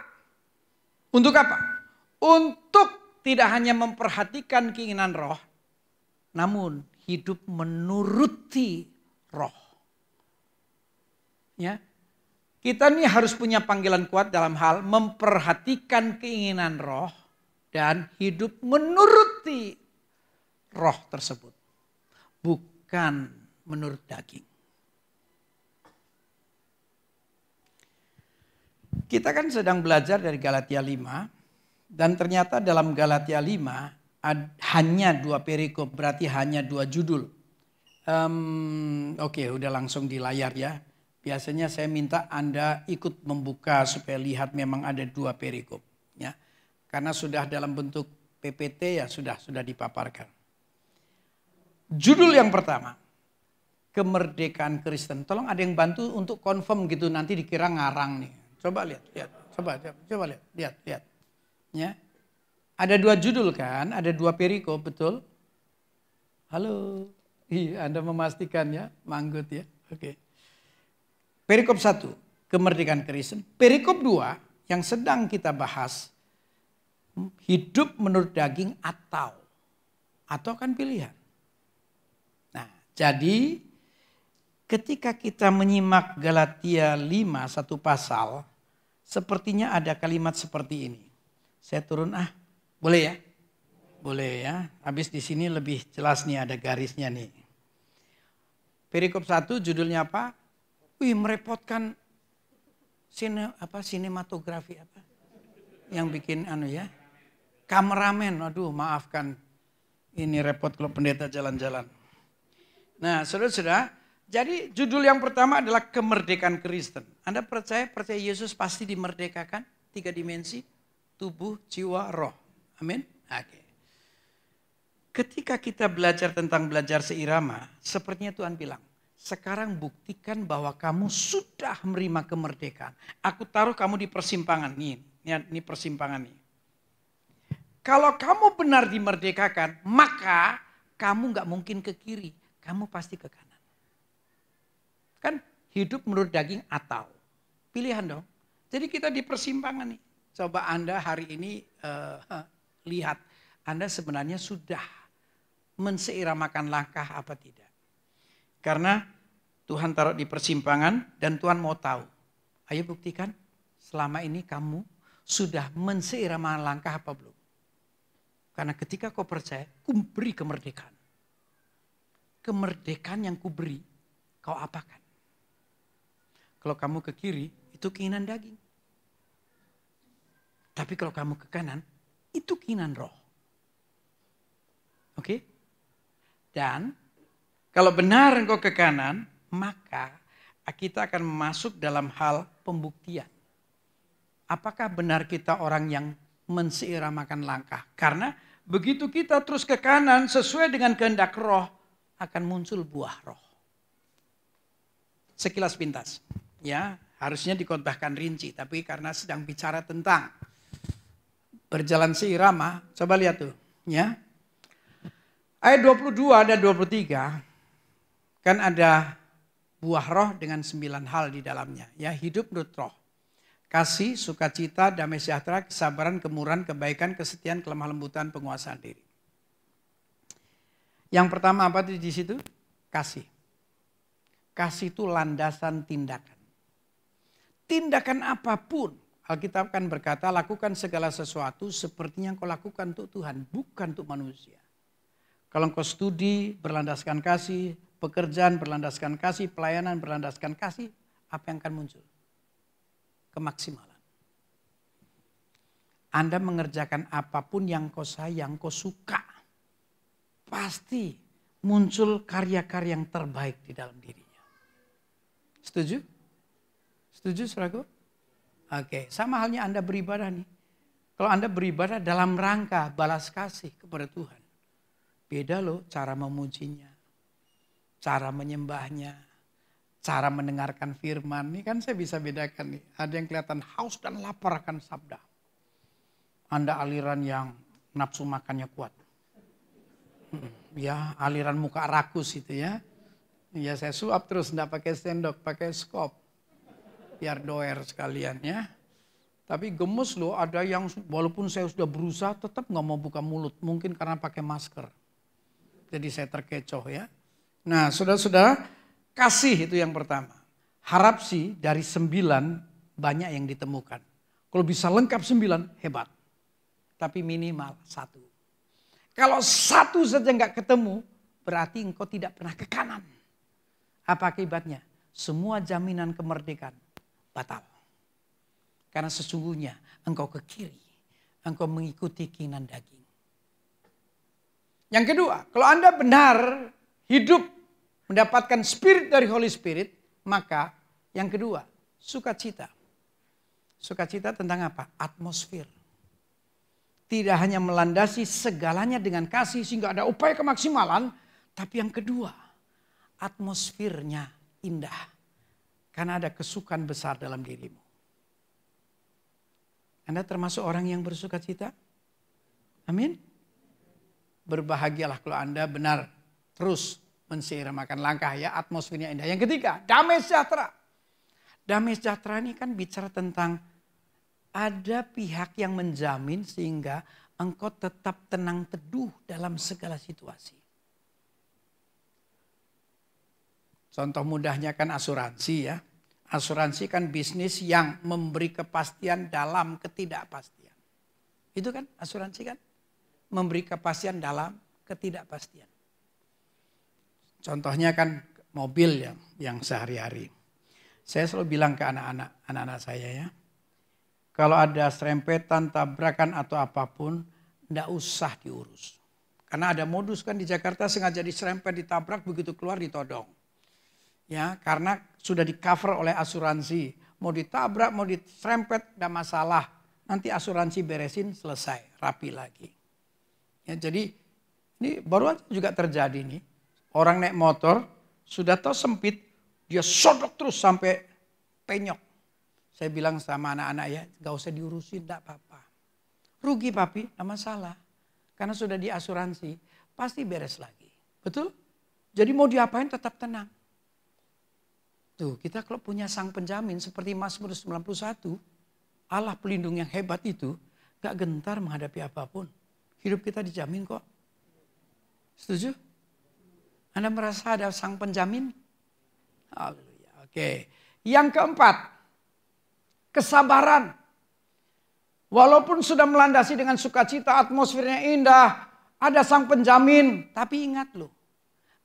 Untuk apa? Untuk tidak hanya memperhatikan keinginan roh, namun hidup menuruti roh. Ya, kita nih harus punya panggilan kuat dalam hal memperhatikan keinginan roh dan hidup menuruti roh tersebut. Bukan menurut daging. Kita kan sedang belajar dari Galatia 5 dan ternyata dalam Galatia 5 hanya 2 perikop, berarti hanya 2 judul. Oke, udah langsung di layar ya. Biasanya saya minta Anda ikut membuka supaya lihat memang ada 2 perikop. Ya. Karena sudah dalam bentuk PPT ya sudah dipaparkan. Judul yang pertama, kemerdekaan Kristen. Tolong ada yang bantu untuk confirm gitu, nanti dikira ngarang nih. Coba lihat. Coba lihat. Ya. Ada 2 judul kan, ada 2 perikop, betul? Halo. Iya, Anda memastikan ya, manggut ya. Oke. Perikop 1, kemerdekaan Kristen. Perikop 2 yang sedang kita bahas, hidup menurut daging atau kan pilihan. Nah, jadi ketika kita menyimak Galatia 5 satu pasal, sepertinya ada kalimat seperti ini. Saya turun boleh ya? Boleh ya. Habis di sini lebih jelas nih, ada garisnya nih. Perikop 1 judulnya apa? Wih, merepotkan sinematografi apa? Yang bikin ya. Kameramen, aduh maafkan. Ini repot kalau pendeta jalan-jalan. Nah, saudara-saudara, jadi judul yang pertama adalah kemerdekaan Kristen. Anda percaya Yesus pasti dimerdekakan? 3 dimensi, tubuh, jiwa, roh. Amin? Oke. Ketika kita belajar tentang belajar seirama, sepertinya Tuhan bilang, sekarang buktikan bahwa kamu sudah menerima kemerdekaan. Aku taruh kamu di persimpangan. Ini persimpangan nih. Kalau kamu benar dimerdekakan, maka kamu gak mungkin ke kiri. Kamu pasti ke kanan. Kan hidup menurut daging atau. Pilihan dong. Jadi kita di persimpangan nih. Coba Anda hari ini lihat. Anda sebenarnya sudah menseiramakan langkah apa tidak. Karena Tuhan taruh di persimpangan dan Tuhan mau tahu. Ayo buktikan selama ini kamu sudah menseiramakan langkah apa belum. Karena ketika kau percaya, ku beri kemerdekaan. Kemerdekaan yang ku beri, kau apakan. Kalau kamu ke kiri, itu keinginan daging. Tapi kalau kamu ke kanan, itu keinginan roh. Oke? Dan kalau benar engkau ke kanan, maka kita akan masuk dalam hal pembuktian. Apakah benar kita orang yang menseiramakan langkah? Karena begitu kita terus ke kanan sesuai dengan kehendak roh, akan muncul buah roh. Sekilas pintas. Ya, harusnya dikhotbahkan rinci, tapi karena sedang bicara tentang berjalan seirama, coba lihat tuh, ya. Ayat 22 dan 23 kan ada buah roh dengan 9 hal di dalamnya, ya, hidup menurut roh. Kasih, sukacita, damai sejahtera, kesabaran, kemurahan, kebaikan, kesetiaan, kelemah lembutan, penguasaan diri. Yang pertama apa di situ? Kasih. Kasih itu landasan tindakan. Tindakan apapun, Alkitab kan berkata, lakukan segala sesuatu sepertinya yang kau lakukan untuk Tuhan, bukan untuk manusia. Kalau engkau studi berlandaskan kasih, pekerjaan berlandaskan kasih, pelayanan berlandaskan kasih, apa yang akan muncul? Kemaksimalan. Anda mengerjakan apapun yang kau sayang, kau suka, pasti muncul karya-karya yang terbaik di dalam dirinya. Setuju? Setuju, saudaraku? Oke, sama halnya Anda beribadah nih. Kalau Anda beribadah dalam rangka balas kasih kepada Tuhan, beda loh cara memujinya, cara menyembahnya, cara mendengarkan firman. Ini kan saya bisa bedakan nih. Ada yang kelihatan haus dan lapar akan sabda. Anda aliran yang nafsu makannya kuat. Ya, aliran muka rakus itu ya. Ya, saya suap terus, enggak pakai sendok, pakai skop. Biar doer sekalian ya. Tapi gemes loh, ada yang walaupun saya sudah berusaha tetap nggak mau buka mulut. Mungkin karena pakai masker. Jadi saya terkecoh ya. Nah, saudara-saudara, kasih itu yang pertama. Harap sih dari 9 banyak yang ditemukan. Kalau bisa lengkap 9, hebat. Tapi minimal 1. Kalau 1 saja nggak ketemu, berarti engkau tidak pernah ke kanan. Apa akibatnya? Semua jaminan kemerdekaan batal. Karena sesungguhnya engkau ke kiri. Engkau mengikuti keinginan daging. Yang kedua, kalau Anda benar hidup mendapatkan spirit dari Holy Spirit, maka yang kedua, sukacita. Sukacita tentang apa? Atmosfer. Tidak hanya melandasi segalanya dengan kasih sehingga ada upaya kemaksimalan, tapi yang kedua, atmosfernya indah. Karena ada kesukaan besar dalam dirimu. Anda termasuk orang yang bersuka cita? Amin. Berbahagialah kalau Anda benar terus menseiramakan langkah ya, atmosfernya indah. Yang ketiga, damai sejahtera. Damai sejahtera ini kan bicara tentang ada pihak yang menjamin sehingga engkau tetap tenang teduh dalam segala situasi. Contoh mudahnya kan asuransi ya. Asuransi kan bisnis yang memberi kepastian dalam ketidakpastian. Itu kan asuransi kan? Memberi kepastian dalam ketidakpastian. Contohnya kan mobil yang sehari-hari. Saya selalu bilang ke anak-anak saya ya. Kalau ada serempetan, tabrakan atau apapun, enggak usah diurus. Karena ada modus kan di Jakarta sengaja diserempet, ditabrak, begitu keluar ditodong. Ya, karena sudah di cover oleh asuransi. Mau ditabrak, mau diserempet, tidak masalah. Nanti asuransi beresin, selesai, rapi lagi. Ya, jadi ini baru aja juga terjadi nih. Orang naik motor, sudah tahu sempit, dia sodok terus sampai penyok. Saya bilang sama anak-anak ya, gak usah diurusin, tidak apa-apa. Rugi papi, tidak masalah. Karena sudah di asuransi, pasti beres lagi. Betul? Jadi mau diapain tetap tenang. Tuh, kita kalau punya sang penjamin seperti Mazmur 91, Allah pelindung yang hebat itu, gak gentar menghadapi apapun. Hidup kita dijamin kok. Setuju? Anda merasa ada sang penjamin? Haleluya. Oke. Yang keempat, kesabaran. Walaupun sudah melandasi dengan sukacita, atmosfernya indah, ada sang penjamin. Tapi ingat loh,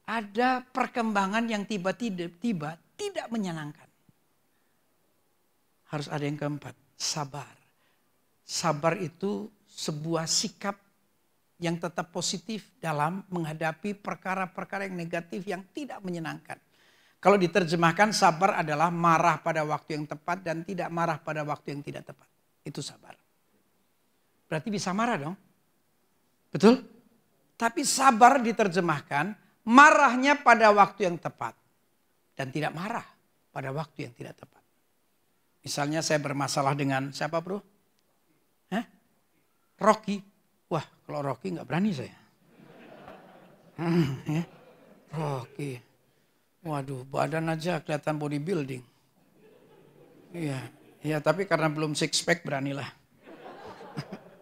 ada perkembangan yang tiba-tiba tidak menyenangkan. Harus ada yang keempat, sabar. Sabar itu sebuah sikap yang tetap positif dalam menghadapi perkara-perkara yang negatif yang tidak menyenangkan. Kalau diterjemahkan sabar adalah marah pada waktu yang tepat dan tidak marah pada waktu yang tidak tepat. Itu sabar. Berarti bisa marah dong. Betul? Tapi sabar diterjemahkan marahnya pada waktu yang tepat. Dan tidak marah pada waktu yang tidak tepat. Misalnya saya bermasalah dengan siapa bro? Rocky. Wah kalau Rocky nggak berani saya. Rocky. Waduh badan aja kelihatan bodybuilding. Iya tapi karena belum six pack beranilah.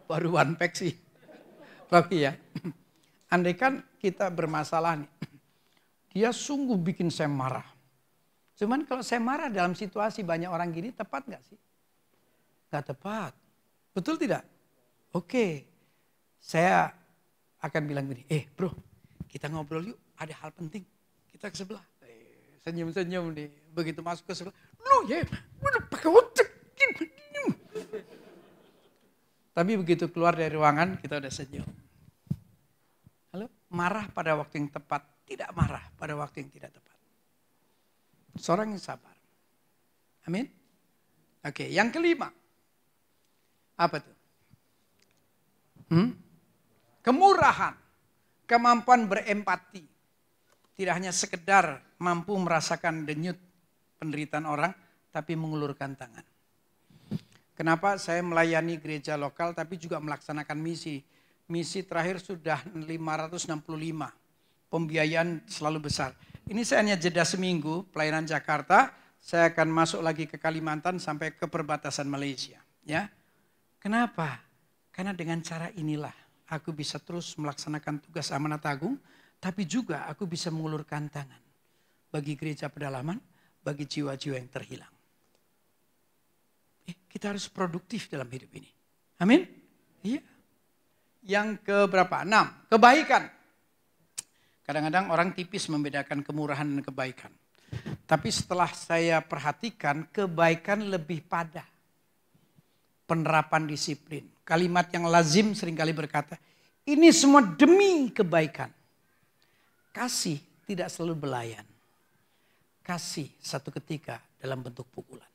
Baru one pack sih. Rocky ya. Andai kan kita bermasalah nih. Dia sungguh bikin saya marah. Cuman kalau saya marah dalam situasi banyak orang gini, tepat gak sih? Gak tepat. Betul tidak? Oke. Saya akan bilang gini, bro, kita ngobrol yuk, ada hal penting. Kita ke sebelah. Senyum-senyum nih. Begitu masuk ke sebelah, lu ya, udah pakai otak. Tapi begitu keluar dari ruangan, kita udah senyum. Halo? Marah pada waktu yang tepat tidak marah pada waktu yang tidak tepat. Seorang yang sabar. Amin. Oke, yang kelima. Apa tuh? Kemurahan. Kemampuan berempati. Tidak hanya sekedar mampu merasakan denyut penderitaan orang, tapi mengulurkan tangan. Kenapa saya melayani gereja lokal tapi juga melaksanakan misi. Misi terakhir sudah 565. Pembiayaan selalu besar. Ini saya hanya jeda seminggu pelayanan Jakarta. Saya akan masuk lagi ke Kalimantan sampai ke perbatasan Malaysia. Ya, kenapa? Karena dengan cara inilah aku bisa terus melaksanakan tugas amanat agung. Tapi juga aku bisa mengulurkan tangan. Bagi gereja pedalaman, bagi jiwa-jiwa yang terhilang. Kita harus produktif dalam hidup ini. Amin? Iya. Yang keberapa? 6. Kebaikan. Kadang-kadang orang tipis membedakan kemurahan dan kebaikan. Tapi setelah saya perhatikan, kebaikan lebih pada penerapan disiplin. Kalimat yang lazim seringkali berkata, ini semua demi kebaikan. Kasih tidak selalu belayan. Kasih satu ketika dalam bentuk pukulan.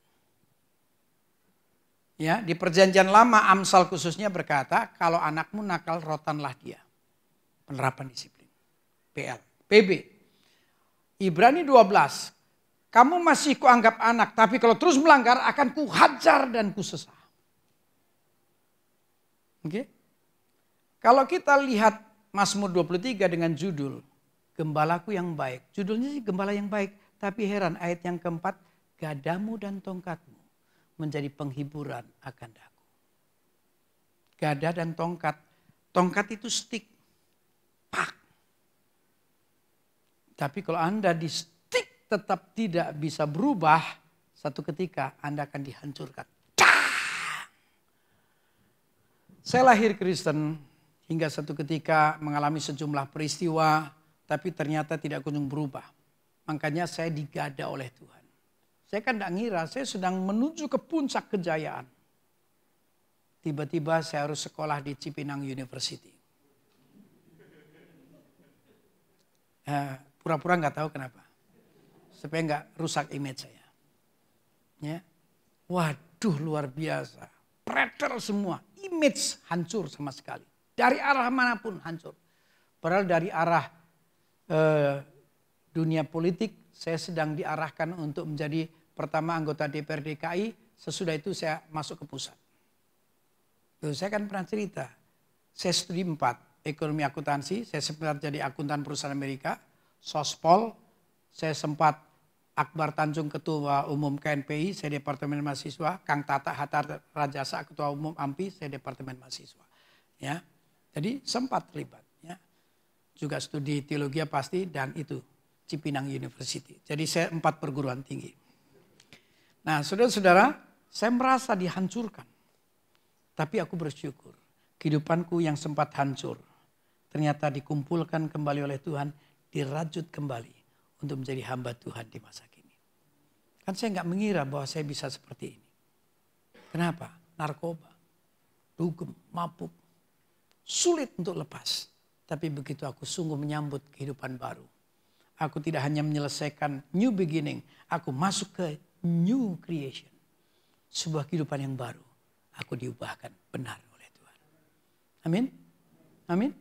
Ya, di perjanjian lama Amsal khususnya berkata, kalau anakmu nakal rotanlah dia. Penerapan disiplin. PL. PB. Ibrani 12. Kamu masih kuanggap anak, tapi kalau terus melanggar akan kuhajar dan kusesah. Oke? Kalau kita lihat Mazmur 23 dengan judul Gembalaku yang baik. Judulnya sih gembala yang baik. Tapi heran ayat yang keempat. Gadamu dan tongkatmu menjadi penghiburan akan daku. Gada dan tongkat. Tongkat itu stick. Pak. Tapi kalau Anda di stick tetap tidak bisa berubah. Satu ketika Anda akan dihancurkan. Saya lahir Kristen. Hingga satu ketika mengalami sejumlah peristiwa. Tapi ternyata tidak kunjung berubah. Makanya saya digada oleh Tuhan. Saya kan tidak ngira, saya sedang menuju ke puncak kejayaan. Tiba-tiba saya harus sekolah di Cipinang University. Pura-pura nggak tahu kenapa. Supaya nggak rusak image saya. Ya. Waduh luar biasa. Preter semua. Image hancur sama sekali. Dari arah manapun hancur. Padahal dari arah dunia politik saya sedang diarahkan untuk menjadi pertama anggota DPR DKI. Sesudah itu saya masuk ke pusat. Saya kan pernah cerita. Saya studi 4. Ekonomi akuntansi. Saya sempat jadi akuntan perusahaan Amerika. Sospol. Saya sempat Akbar Tanjung Ketua Umum KNPI. Saya Departemen Mahasiswa. Kang Tata Hatta Rajasa Ketua Umum AMPI. Saya Departemen Mahasiswa. Ya. Jadi sempat terlibat. Ya. Juga studi teologi pasti dan itu. Cipinang University. Jadi saya 4 perguruan tinggi. Nah saudara-saudara, saya merasa dihancurkan. Tapi aku bersyukur. Kehidupanku yang sempat hancur. Ternyata dikumpulkan kembali oleh Tuhan. Dirajut kembali. Untuk menjadi hamba Tuhan di masa kini. Kan saya nggak mengira bahwa saya bisa seperti ini. Kenapa? Narkoba. Dugem, mabuk. Sulit untuk lepas. Tapi begitu aku sungguh menyambut kehidupan baru. Aku tidak hanya menyelesaikan new beginning. Aku masuk ke new creation. Sebuah kehidupan yang baru. Aku diubahkan benar oleh Tuhan. Amin. Amin.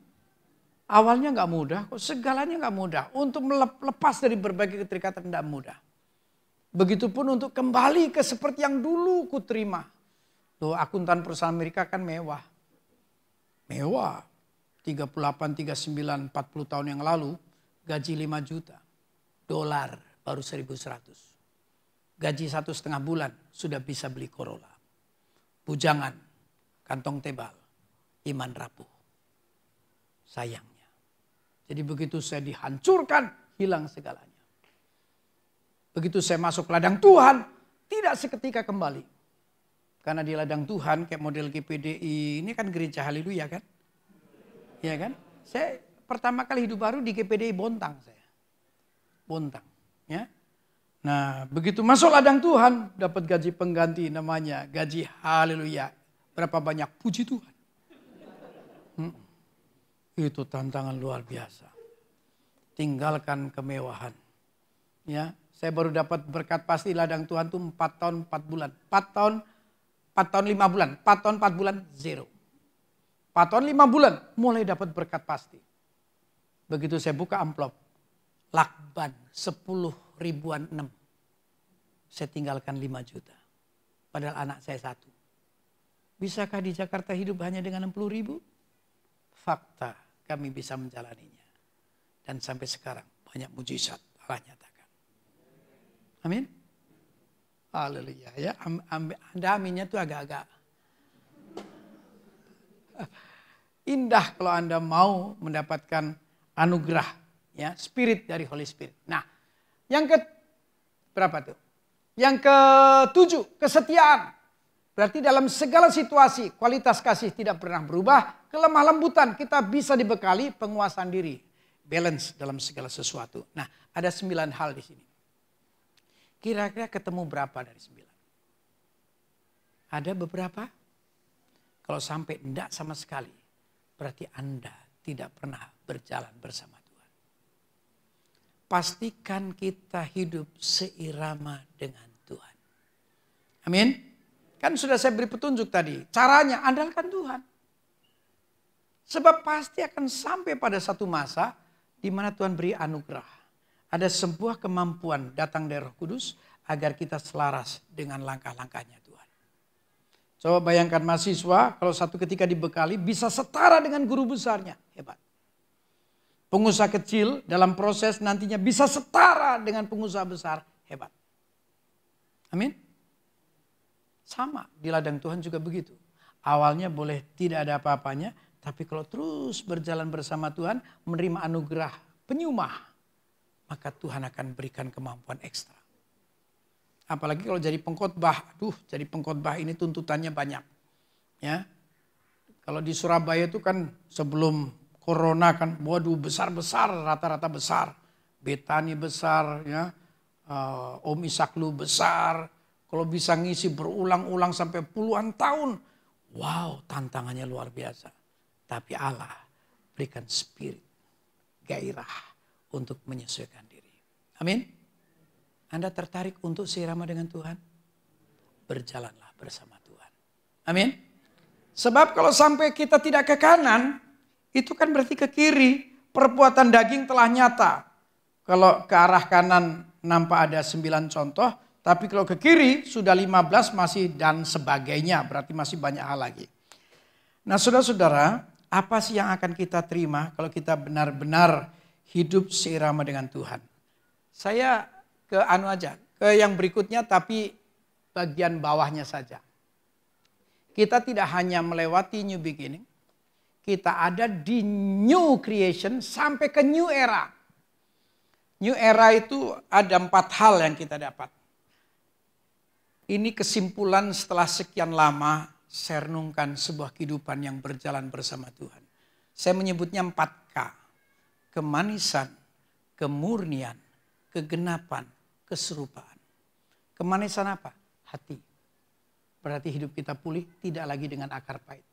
Awalnya gak mudah. Kok segalanya gak mudah. Untuk melepas dari berbagai keterikatan tidak mudah. Begitupun untuk kembali ke seperti yang dulu ku terima. Loh, akuntan perusahaan Amerika kan mewah. Mewah. 38, 39, 40 tahun yang lalu. Gaji 5 juta. Dolar baru 1.100. Gaji 1,5 bulan sudah bisa beli Corolla. Bujangan, kantong tebal, iman rapuh. Sayangnya. Jadi begitu saya dihancurkan, hilang segalanya. Begitu saya masuk ladang Tuhan, tidak seketika kembali. Karena di ladang Tuhan kayak model GPDI, ini kan gereja haleluya kan? Iya kan? Saya pertama kali hidup baru di GPDI Bontang saya. Bontang. Ya. Nah begitu masuk ladang Tuhan. Dapat gaji pengganti namanya. Gaji haleluya. Berapa banyak puji Tuhan. Itu tantangan luar biasa. tinggalkan kemewahan. Ya, saya baru dapat berkat pasti ladang Tuhan tuh 4 tahun 4 bulan. 4 tahun 5 bulan. 4 tahun 4 bulan zero. 4 tahun 5 bulan mulai dapat berkat pasti. Begitu saya buka amplop, lakban 10 ribuan 6. Saya tinggalkan 5 juta. Padahal anak saya 1. Bisakah di Jakarta hidup hanya dengan 60 ribu? Fakta kami bisa menjalaninya. Dan sampai sekarang banyak mujizat Allah nyatakan. Amin. Haleluya. Ya, Anda aminnya tuh agak-agak indah kalau Anda mau mendapatkan anugerah, ya, spirit dari Holy Spirit. Nah, yang ke berapa tuh? Yang ke-7, kesetiaan. Berarti dalam segala situasi kualitas kasih tidak pernah berubah. Kelemah lembutan kita bisa dibekali penguasaan diri. Balance dalam segala sesuatu. Nah, ada 9 hal di sini. Kira-kira ketemu berapa dari 9? Ada beberapa? Kalau sampai enggak sama sekali, berarti Anda tidak pernah berjalan bersama Tuhan. Pastikan kita hidup seirama dengan Tuhan. Amin. Kan sudah saya beri petunjuk tadi. Caranya andalkan Tuhan. Sebab pasti akan sampai pada satu masa di mana Tuhan beri anugerah. Ada sebuah kemampuan datang dari Roh Kudus agar kita selaras dengan langkah-langkahnya Tuhan. Coba bayangkan mahasiswa kalau satu ketika dibekali bisa setara dengan guru besarnya. Hebat. Pengusaha kecil dalam proses nantinya bisa setara dengan pengusaha besar. Hebat. Amin. Sama di ladang Tuhan juga begitu. Awalnya boleh tidak ada apa-apanya. Tapi kalau terus berjalan bersama Tuhan, menerima anugerah penyumah, maka Tuhan akan berikan kemampuan ekstra. Apalagi kalau jadi pengkhotbah, jadi pengkhotbah ini tuntutannya banyak. Ya, kalau di Surabaya itu kan sebelum corona kan, waduh besar-besar, rata-rata besar. Betani besar, ya, Om Isaklu besar. Kalau bisa ngisi berulang-ulang sampai puluhan tahun, wow, tantangannya luar biasa. Tapi Allah berikan spirit, gairah untuk menyesuaikan diri. Amin. Anda tertarik untuk seirama dengan Tuhan? Berjalanlah bersama Tuhan. Amin. Sebab kalau sampai kita tidak ke kanan, itu kan berarti ke kiri. Perbuatan daging telah nyata. Kalau ke arah kanan nampak ada 9 contoh. Tapi kalau ke kiri sudah 15 masih dan sebagainya. Berarti masih banyak hal lagi. Nah saudara-saudara, apa sih yang akan kita terima kalau kita benar-benar hidup seirama dengan Tuhan? Saya ke yang berikutnya tapi bagian bawahnya saja. Kita tidak hanya melewati new beginning, kita ada di new creation sampai ke new era. New era itu ada 4 hal yang kita dapat. Ini kesimpulan setelah sekian lama saya renungkan sebuah kehidupan yang berjalan bersama Tuhan. Saya menyebutnya 4K. Kemanisan, kemurnian, kegenapan, keserupaan. Kemanisan apa? Hati. Berarti hidup kita pulih tidak lagi dengan akar pahit.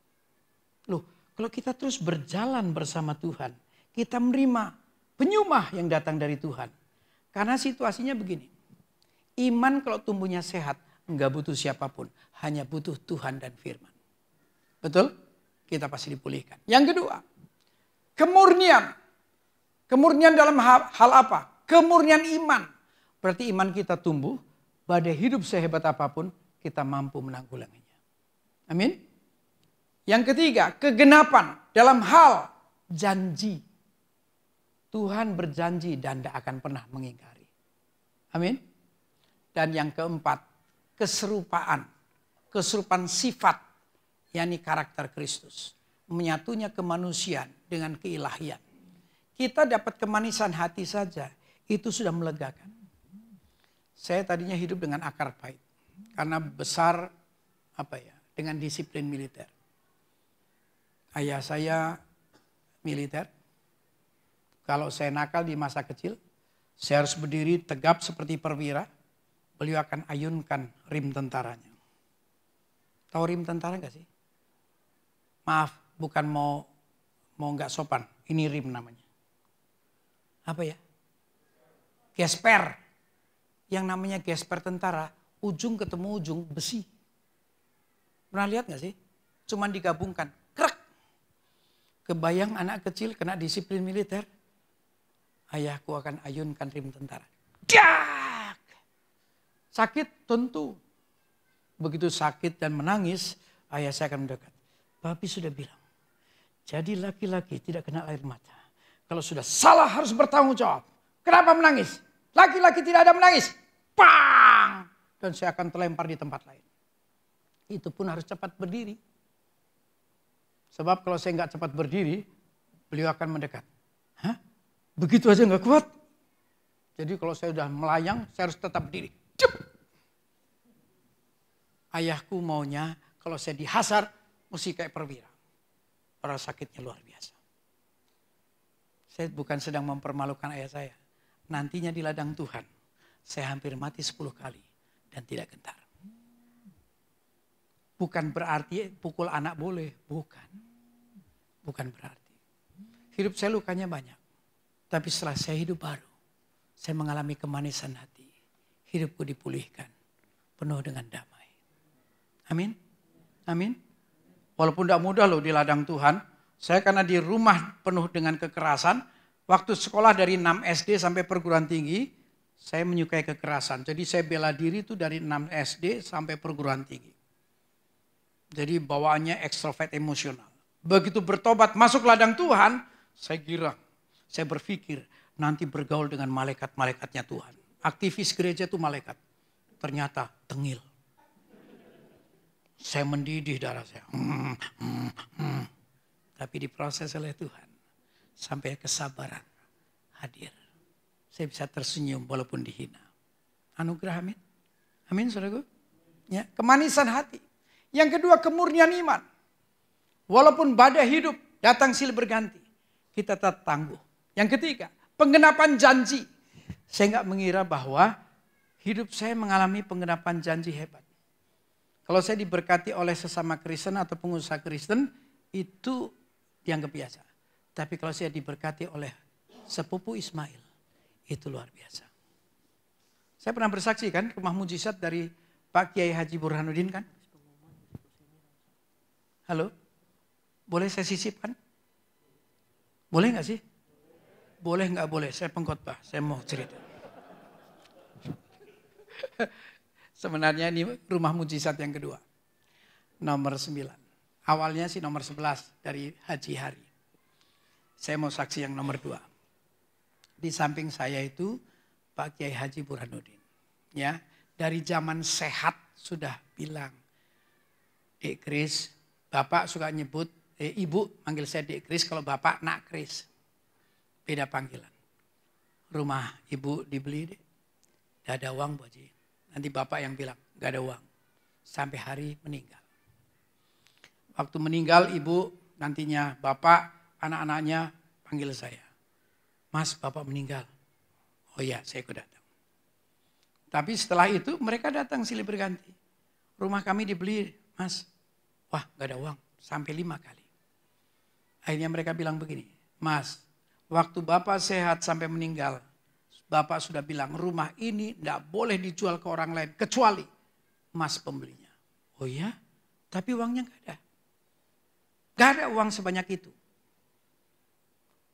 Loh, kalau kita terus berjalan bersama Tuhan, kita menerima penyumah yang datang dari Tuhan. Karena situasinya begini. Iman kalau tumbuhnya sehat, enggak butuh siapapun. Hanya butuh Tuhan dan firman. Betul? Kita pasti dipulihkan. Yang kedua, kemurnian. Kemurnian dalam hal apa? Kemurnian iman. Berarti iman kita tumbuh, badai hidup sehebat apapun, kita mampu menanggulanginya. Amin. Yang ketiga, kegenapan dalam hal janji. Tuhan berjanji dan tidak akan pernah mengingkari. Amin. Dan yang keempat, keserupaan. Keserupaan sifat, yakni karakter Kristus. Menyatunya kemanusiaan dengan keilahian. Kita dapat kemanisan hati saja, itu sudah melegakan. Saya tadinya hidup dengan akar pahit. Karena besar dengan disiplin militer. Ayah saya militer. Kalau saya nakal di masa kecil, saya harus berdiri tegap seperti perwira. Beliau akan ayunkan rim tentaranya. Tahu rim tentara gak sih? Maaf, bukan mau gak sopan. Ini rim namanya. apa ya? Gesper. Yang namanya gesper tentara, ujung ketemu ujung besi. Pernah lihat gak sih? Cuman digabungkan, krek. Kebayang anak kecil kena disiplin militer. Ayahku akan ayunkan rim tentara. Jak! Sakit tentu. Begitu sakit dan menangis, ayah saya akan mendekat. Papi sudah bilang, jadi laki-laki tidak kena air mata. Kalau sudah salah harus bertanggung jawab. Kenapa menangis? Laki-laki tidak ada menangis. Pang! Dan saya akan terlempar di tempat lain. Itu pun harus cepat berdiri. Sebab kalau saya nggak cepat berdiri, beliau akan mendekat. Hah? Begitu aja nggak kuat? Jadi kalau saya udah melayang, saya harus tetap berdiri. Cep! Ayahku maunya kalau saya dihasar, mesti kayak perwira. Orang sakitnya luar biasa. Saya bukan sedang mempermalukan ayah saya. Nantinya di ladang Tuhan, saya hampir mati 10 kali dan tidak gentar. Bukan berarti pukul anak boleh, bukan. Bukan berarti. Hidup saya lukanya banyak. Tapi setelah saya hidup baru, saya mengalami kemanisan hati. Hidupku dipulihkan, penuh dengan damai. Amin. Amin. Walaupun tidak mudah loh di ladang Tuhan. Saya karena di rumah penuh dengan kekerasan. Waktu sekolah dari 6 SD sampai perguruan tinggi. Saya menyukai kekerasan. Jadi saya bela diri itu dari 6 SD sampai perguruan tinggi. Jadi bawaannya ekstrovert emosional. Begitu bertobat masuk ladang Tuhan. Saya girang. Saya berpikir nanti bergaul dengan malaikat-malaikatnya Tuhan. Aktivis gereja itu malaikat. Ternyata tengil. Saya mendidih darah saya. Tapi diproses oleh Tuhan. Sampai kesabaran hadir. Saya bisa tersenyum walaupun dihina. Anugerah, amin. Amin, saudaraku. Ya, kemanisan hati. Yang kedua, kemurnian iman. Walaupun badai hidup datang silih berganti. Kita tetap tangguh. Yang ketiga, penggenapan janji. Saya nggak mengira bahwa hidup saya mengalami penggenapan janji hebat. Kalau saya diberkati oleh sesama Kristen atau pengusaha Kristen, itu dianggap biasa. Tapi kalau saya diberkati oleh sepupu Ismail, itu luar biasa. Saya pernah bersaksi kan, rumah mujizat dari Pak Kiai Haji Burhanuddin kan? Halo? Boleh saya sisipkan? Boleh nggak sih? Boleh nggak boleh, saya pengkhotbah, saya mau cerita. Sebenarnya ini rumah mujizat yang kedua. Nomor 9. Awalnya sih nomor 11 dari Haji Hari. Saya mau saksi yang nomor 2. Di samping saya itu Pak Kiai Haji Burhanuddin. Ya, dari zaman sehat sudah bilang, Dek Kris, Bapak suka nyebut, Ibu manggil saya Dek Kris, kalau Bapak Nak Kris. Beda panggilan. Rumah Ibu dibeli, Dek. Gak ada uang, Bu Haji. Nanti Bapak yang bilang, gak ada uang. Sampai hari meninggal. Waktu meninggal Ibu, nantinya Bapak, anak-anaknya panggil saya. Mas, Bapak meninggal. Oh iya, saya ikut datang. Tapi setelah itu mereka datang silih berganti. Rumah kami dibeli, Mas. Wah, gak ada uang. Sampai 5 kali. Akhirnya mereka bilang begini, Mas, waktu Bapak sehat sampai meninggal, Bapak sudah bilang rumah ini tidak boleh dijual ke orang lain. Kecuali Mas pembelinya. Oh iya? Tapi uangnya gak ada. Gak ada uang sebanyak itu.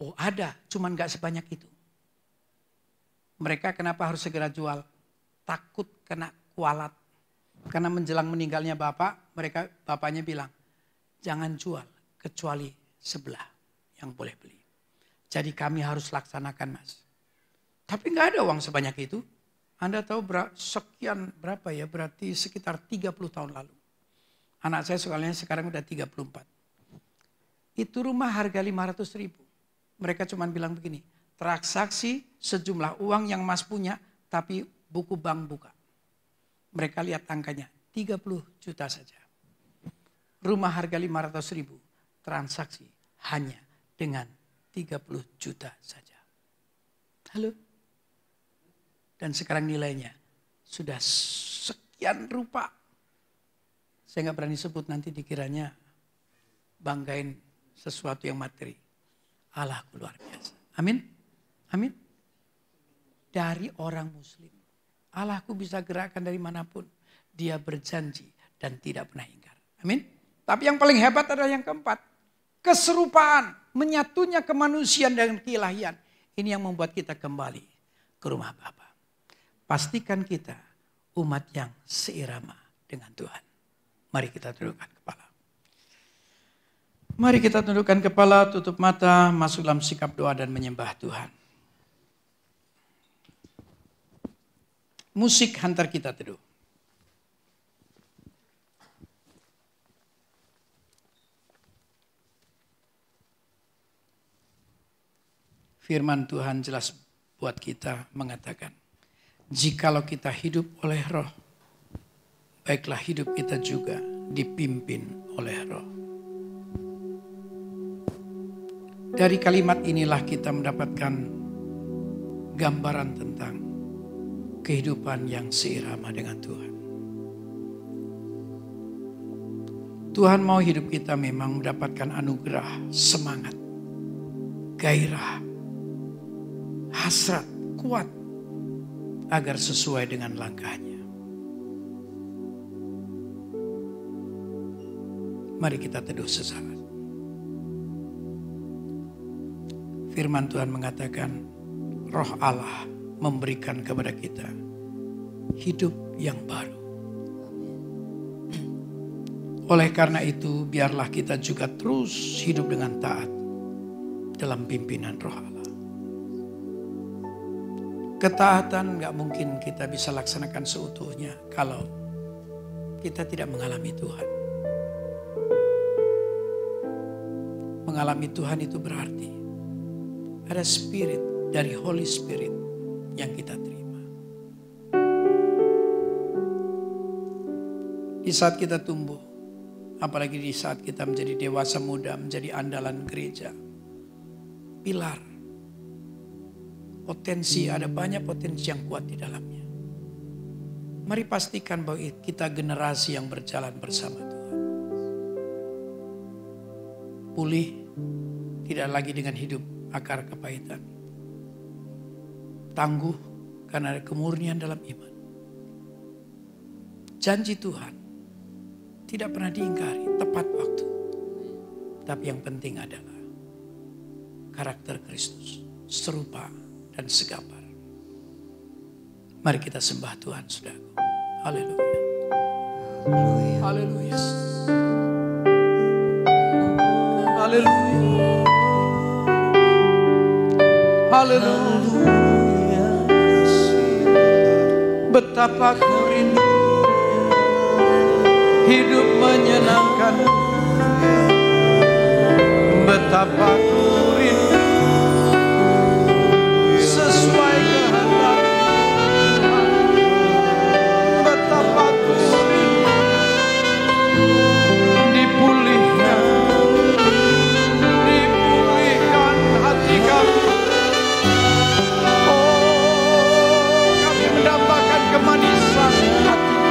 Oh ada, cuman gak sebanyak itu. Mereka kenapa harus segera jual? Takut kena kualat. Karena menjelang meninggalnya Bapak, bapaknya bilang, jangan jual kecuali sebelah yang boleh beli. Jadi kami harus laksanakan, Mas. Tapi nggak ada uang sebanyak itu. Anda tahu sekian berapa ya? Berarti sekitar 30 tahun lalu. Anak saya sekarang udah 34. Itu rumah harga 500.000. Mereka cuma bilang begini, transaksi sejumlah uang yang Mas punya, tapi buku bank buka. Mereka lihat angkanya, 30 juta saja. Rumah harga 500.000, transaksi hanya dengan 30 juta saja. Halo? Dan sekarang nilainya sudah sekian rupa. Saya nggak berani sebut, nanti dikiranya banggain sesuatu yang materi. Allah luar biasa. Amin. Amin. dari orang muslim. Allahku bisa gerakkan dari manapun. Dia berjanji dan tidak pernah ingkar. Amin. Tapi yang paling hebat adalah yang keempat. Keserupaan, menyatunya kemanusiaan dan keilahian. Ini yang membuat kita kembali ke rumah Bapa. Pastikan kita umat yang seirama dengan Tuhan. Mari kita tundukkan kepala. Mari kita tundukkan kepala, tutup mata, masuk dalam sikap doa dan menyembah Tuhan. Musik hantar kita teduh. Firman Tuhan jelas buat kita mengatakan, jikalau kita hidup oleh Roh, baiklah hidup kita juga dipimpin oleh Roh. Dari kalimat inilah kita mendapatkan gambaran tentang kehidupan yang seirama dengan Tuhan. Tuhan mau hidup kita memang mendapatkan anugerah, semangat, gairah, hasrat, kuat, agar sesuai dengan langkahnya. Mari kita teduh sesaat. Firman Tuhan mengatakan, Roh Allah memberikan kepada kita hidup yang baru. Oleh karena itu, biarlah kita juga terus hidup dengan taat dalam pimpinan Roh Allah. Ketaatan gak mungkin kita bisa laksanakan seutuhnya kalau kita tidak mengalami Tuhan. Mengalami Tuhan itu berarti ada spirit dari Holy Spirit yang kita terima. Di saat kita tumbuh, apalagi di saat kita menjadi dewasa muda, menjadi andalan gereja, pilar, potensi, ada banyak potensi yang kuat di dalamnya. Mari pastikan bahwa kita generasi yang berjalan bersama Tuhan. Pulih, tidak lagi dengan hidup akar kepahitan. Tangguh karena ada kemurnian dalam iman. Janji Tuhan tidak pernah diingkari, tepat waktu. Tapi yang penting adalah karakter Kristus, serupa dan segambar. Mari kita sembah Tuhan, saudaraku. Haleluya. Haleluya. Haleluya. Haleluya. Betapa ku rindu hidup menyenangkan. Betapa ku rindu sesuai kehendak Tuhan. Betapa ku rindu dipulihkan hati kami. Kemanisan hati,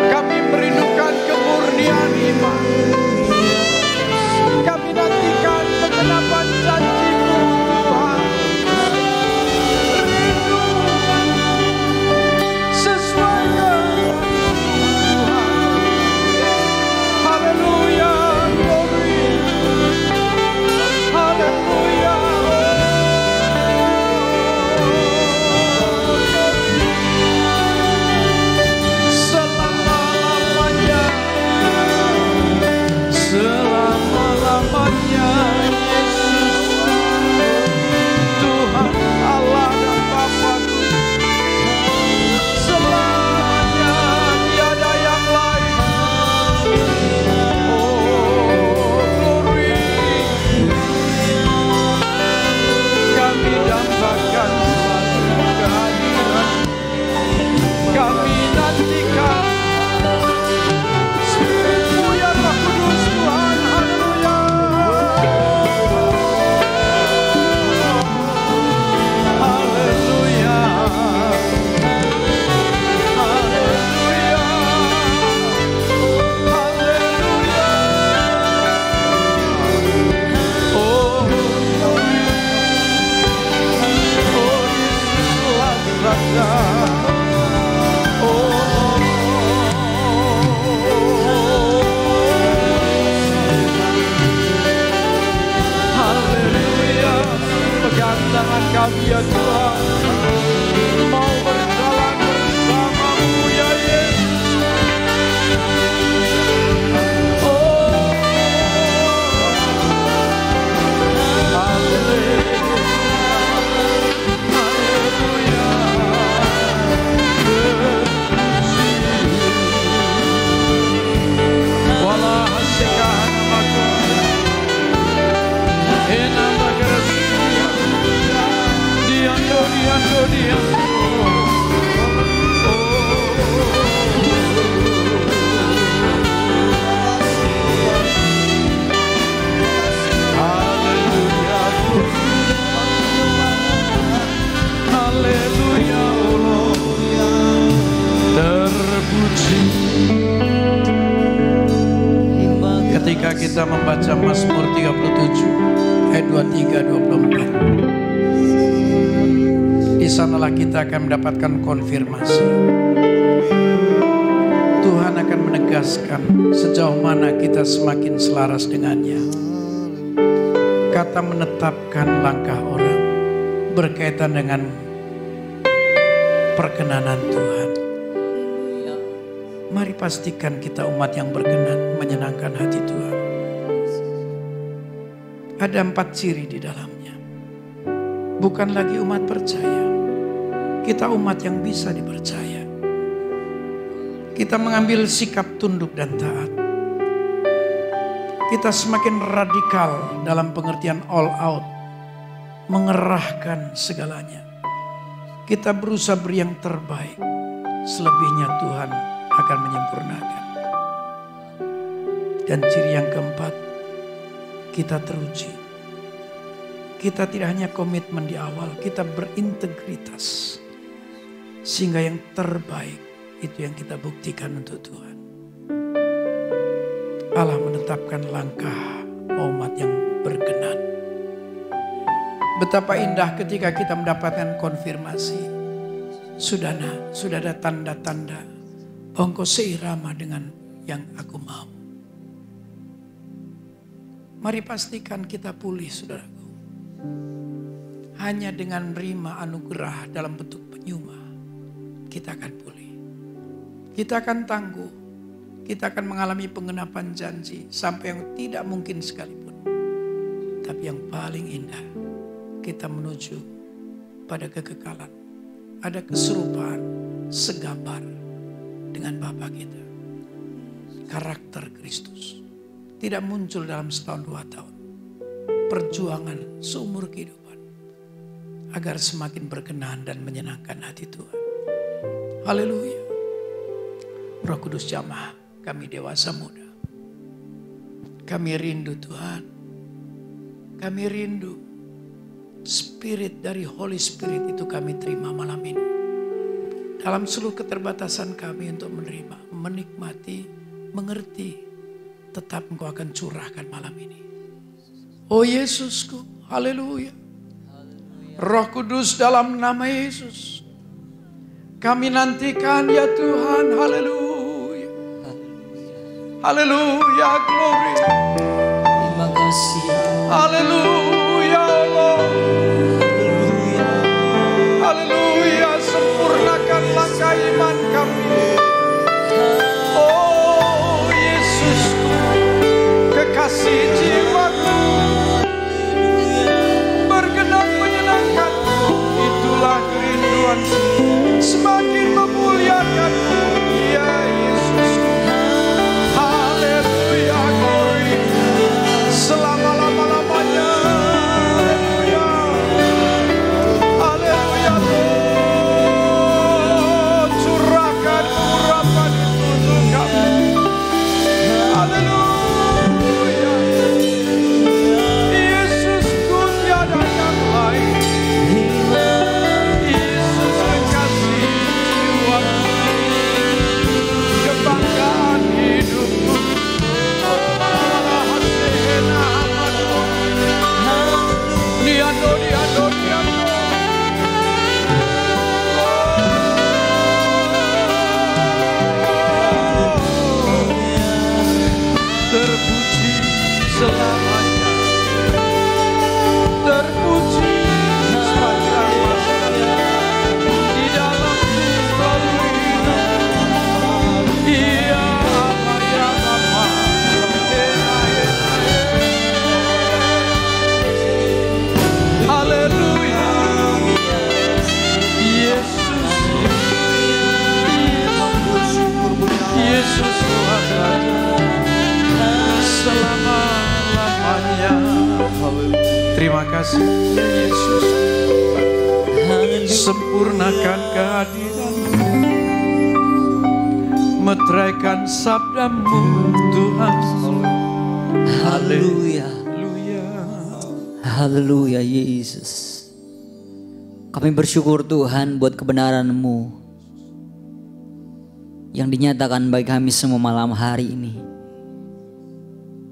kami merindukan kemurnian iman, kami nantikan kami ya Tuhan, mau berjalan bersama-Mu ya Yesus. Oh, haleluya, haleluya, wala hasikah namaku, enama gerasiya, diando. Haleluya, terpuji. Ketika kita membaca Mazmur 37 ayat 23-24, di sanalah kita akan mendapatkan konfirmasi. Tuhan akan menegaskan sejauh mana kita semakin selaras dengannya. Kata menetapkan langkah orang berkaitan dengan perkenanan Tuhan. Mari pastikan kita umat yang berkenan, menyenangkan hati Tuhan. Ada 4 ciri di dalamnya. Bukan lagi umat percaya. Kita umat yang bisa dipercaya. Kita mengambil sikap tunduk dan taat. Kita semakin radikal dalam pengertian all out. Mengerahkan segalanya. Kita berusaha beri yang terbaik. Selebihnya Tuhan akan menyempurnakan. Dan ciri yang keempat, kita teruji. Kita tidak hanya komitmen di awal, kita berintegritas. Sehingga yang terbaik itu yang kita buktikan untuk Tuhan. Allah menetapkan langkah umat yang berkenan. Betapa indah ketika kita mendapatkan konfirmasi. Sudah ada tanda-tanda. Engkau seirama dengan yang aku mau. Mari pastikan kita pulih, saudaraku. Hanya dengan menerima anugerah dalam bentuk penyuma, kita akan pulih. Kita akan tangguh. Kita akan mengalami penggenapan janji sampai yang tidak mungkin sekalipun. Tapi yang paling indah, kita menuju pada kekekalan. Ada keserupaan, segambar dengan Bapa kita. Karakter Kristus tidak muncul dalam setahun 2 tahun. Perjuangan seumur kehidupan agar semakin berkenan dan menyenangkan hati Tuhan. Haleluya. Roh Kudus jamaah, kami dewasa muda. Kami rindu Tuhan. Kami rindu Spirit dari Holy Spirit itu kami terima malam ini. Dalam seluruh keterbatasan kami untuk menerima, menikmati, mengerti, tetap Engkau akan curahkan malam ini. Oh Yesusku, haleluya. Roh Kudus dalam nama Yesus. Kami nantikan ya Tuhan, haleluya. Haleluya, glory. Terima kasih. Haleluya Allah. Haleluya, sempurnakan langkah iman kami. Oh Yesusku, kekasih jiwaku, berkenan menyenangkanku, itulah kerinduanku, semakin memuliakanmu ya Yesusku. Haleluya, glory, selama-lama-lamanya. Haleluya, haleluya Tuhan, curahkan urapan itu untuk kami. Haleluya, Yesusku tiada yang lain. Yesus kekasih jiwaku, kebanggaan hidupku. Diando. Terpuji selamanya. Terpuji selamanya. kasih ya Yesus. Sempurnakan kehadiran-Mu, meteraikan sabda-Mu Tuhan. Haleluya. Haleluya Yesus. Kami bersyukur Tuhan buat kebenaran-Mu yang dinyatakan bagi kami semua malam hari ini.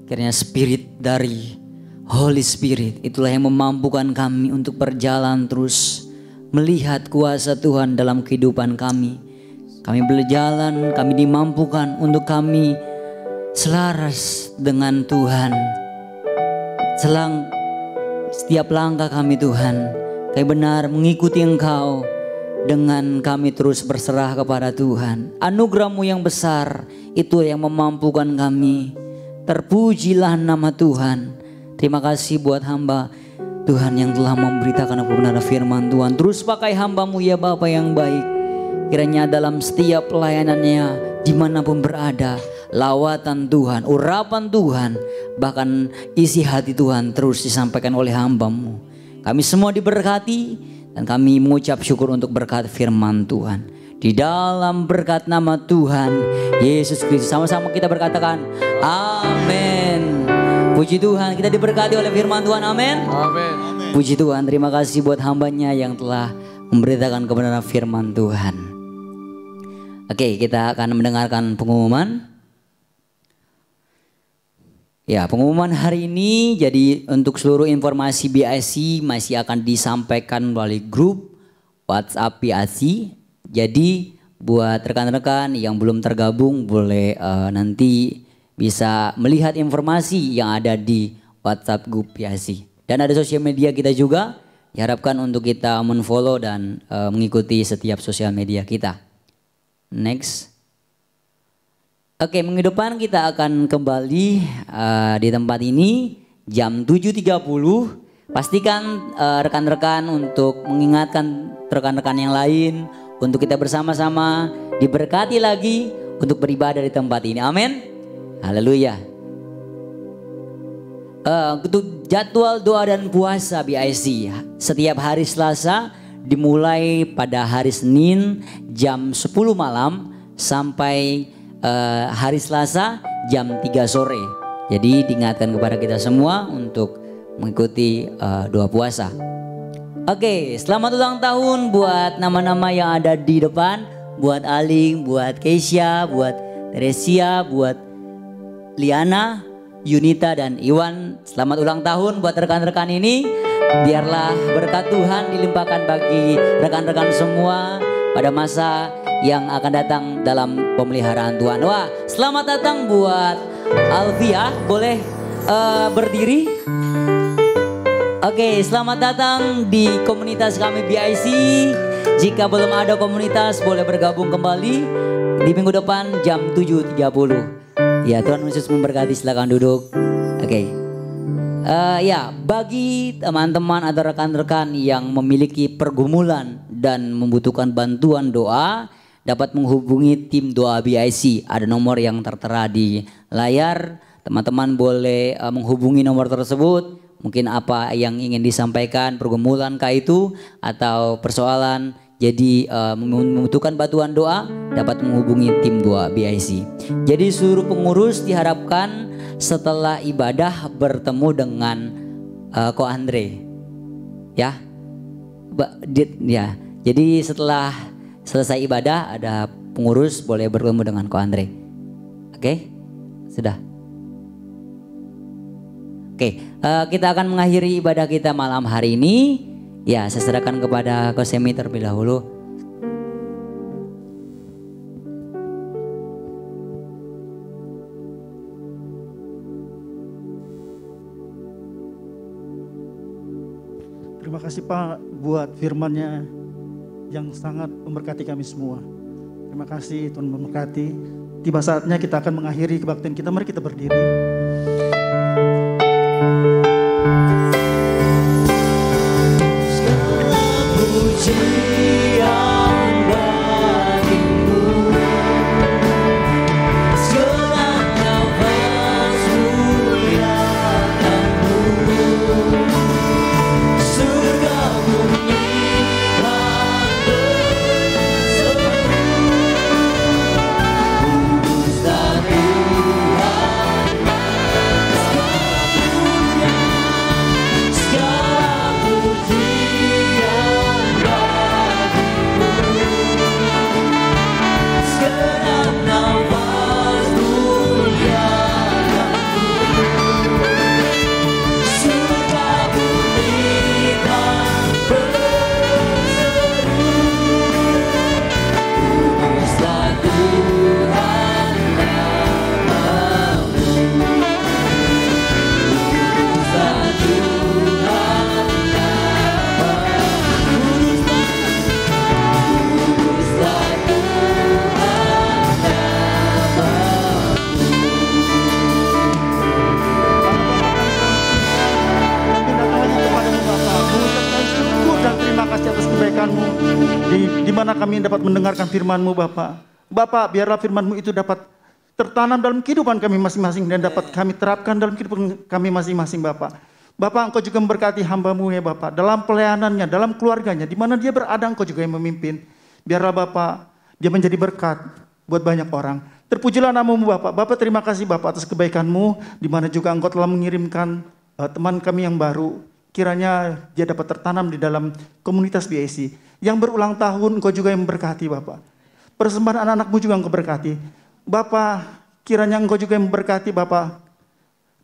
Kiranya Spirit dari Holy Spirit itulah yang memampukan kami untuk berjalan terus melihat kuasa Tuhan dalam kehidupan kami. Kami berjalan, kami dimampukan untuk kami selaras dengan Tuhan. Setiap langkah kami Tuhan, kami benar mengikuti Engkau dengan kami terus berserah kepada Tuhan. Anugerah-Mu yang besar itu yang memampukan kami. Terpujilah nama Tuhan. Terima kasih buat hamba Tuhan yang telah memberitakan kebenaran firman Tuhan. Terus pakai hamba-Mu ya Bapa yang baik. Kiranya dalam setiap pelayanannya dimanapun berada, lawatan Tuhan, urapan Tuhan, bahkan isi hati Tuhan terus disampaikan oleh hamba-Mu. Kami semua diberkati dan kami mengucap syukur untuk berkat firman Tuhan. Di dalam berkat nama Tuhan Yesus Kristus, sama-sama kita berkatakan amin. Puji Tuhan, kita diberkati oleh firman Tuhan, amin. Amin. Puji Tuhan, terima kasih buat hambanya yang telah memberitakan kebenaran firman Tuhan. Oke, kita akan mendengarkan pengumuman. Ya, pengumuman hari ini jadi untuk seluruh informasi BIC masih akan disampaikan melalui grup WhatsApp BIC. Jadi buat rekan-rekan yang belum tergabung boleh nanti bisa melihat informasi yang ada di WhatsApp grup BIC. Dan ada sosial media kita juga, diharapkan untuk kita menfollow dan mengikuti setiap sosial media kita. Next. Oke, minggu depan kita akan kembali di tempat ini jam 7.30. Pastikan rekan-rekan untuk mengingatkan rekan-rekan yang lain untuk kita bersama-sama diberkati lagi untuk beribadah di tempat ini. Amin. Haleluya. Untuk jadwal doa dan puasa BIC setiap hari Selasa dimulai pada hari Senin jam 10 malam sampai hari Selasa jam 3 sore. Jadi diingatkan kepada kita semua untuk mengikuti doa puasa. Oke, selamat ulang tahun buat nama-nama yang ada di depan. Buat Aling, buat Keisha, buat Teresia, buat Liana, Yunita dan Iwan. Selamat ulang tahun buat rekan-rekan ini. Biarlah berkat Tuhan dilimpahkan bagi rekan-rekan semua pada masa yang akan datang dalam pemeliharaan Tuhan. Wah, selamat datang buat Alvia, boleh berdiri. Oke, selamat datang di komunitas kami BIC. Jika belum ada komunitas boleh bergabung kembali di minggu depan jam 7.30. Ya, Tuhan Yesus memberkati, silakan duduk. Oke. Ya, bagi teman-teman atau rekan-rekan yang memiliki pergumulan dan membutuhkan bantuan doa, dapat menghubungi tim doa BIC. Ada nomor yang tertera di layar. Teman-teman boleh menghubungi nomor tersebut. Mungkin apa yang ingin disampaikan, pergumulan kah itu atau persoalan. Jadi membutuhkan bantuan doa, dapat menghubungi tim doa BIC. Jadi seluruh pengurus diharapkan setelah ibadah bertemu dengan Ko Andre. Ya. Jadi setelah selesai ibadah ada pengurus boleh bertemu dengan Ko Andre. Oke? Sudah. Oke, kita akan mengakhiri ibadah kita malam hari ini. Ya, saya serahkan kepada Ko Semi terlebih dahulu. Terima kasih Pak buat firman-Nya yang sangat memberkati kami semua. Terima kasih Tuhan memberkati. Tiba saatnya kita akan mengakhiri kebaktian kita. Mari kita berdiri. mana kami dapat mendengarkan firman-Mu Bapak. Bapak, biarlah firman-Mu itu dapat tertanam dalam kehidupan kami masing-masing dan dapat kami terapkan dalam kehidupan kami masing-masing Bapak. Bapak, Engkau juga memberkati hamba-Mu ya Bapak, dalam pelayanannya, dalam keluarganya, di mana dia berada Engkau juga yang memimpin. Biarlah Bapak, dia menjadi berkat buat banyak orang. Terpujilah nama-Mu Bapak. Bapak, terima kasih Bapak atas kebaikan-Mu, di mana juga Engkau telah mengirimkan teman kami yang baru. Kiranya dia dapat tertanam di dalam komunitas BIC. Yang berulang tahun Engkau juga yang memberkati Bapak. Persembahan anak-anak-Mu juga Engkau berkati. Bapak, kiranya Engkau juga yang memberkati Bapak.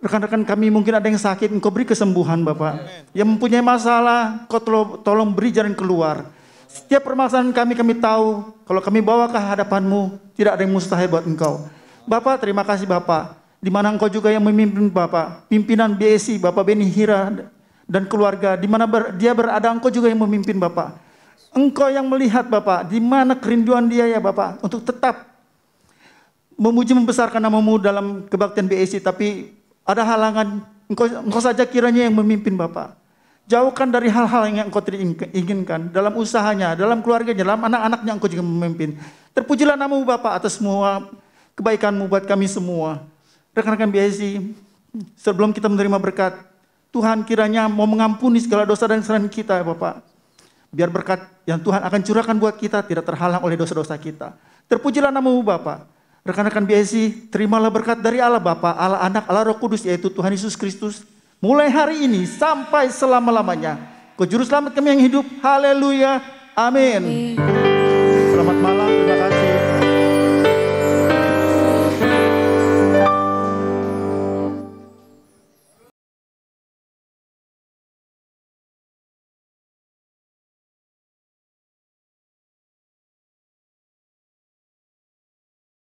Rekan-rekan kami mungkin ada yang sakit, Engkau beri kesembuhan Bapak. Yang mempunyai masalah, Engkau tolong beri jalan keluar. Setiap permasalahan kami tahu, kalau kami bawa ke hadapan-Mu, tidak ada yang mustahil buat Engkau. Bapak, terima kasih Bapak. Di mana Engkau juga yang memimpin Bapak. Pimpinan BSI, Bapak Beni Hira dan keluarga. Di mana dia berada, Engkau juga yang memimpin Bapak. Engkau yang melihat Bapak, di mana kerinduan dia ya Bapak, untuk tetap memuji membesarkan nama-Mu dalam kebaktian BSI, tapi ada halangan, engkau saja kiranya yang memimpin Bapak. Jauhkan dari hal-hal yang Engkau tidak inginkan dalam usahanya, dalam keluarganya, dalam anak-anaknya Engkau juga memimpin. Terpujilah nama-Mu Bapak atas semua kebaikan-Mu buat kami semua. Rekan-rekan BSI, sebelum kita menerima berkat, Tuhan kiranya mau mengampuni segala dosa dan kesalahan kita ya Bapak. Biar berkat yang Tuhan akan curahkan buat kita tidak terhalang oleh dosa-dosa kita. Terpujilah nama-Mu Bapak. Rekan-rekan BSI, terimalah berkat dari Allah Bapa, Allah Anak, Allah Roh Kudus, yaitu Tuhan Yesus Kristus. Mulai hari ini sampai selama-lamanya. Kau juru selamat kami yang hidup. Haleluya. Amin.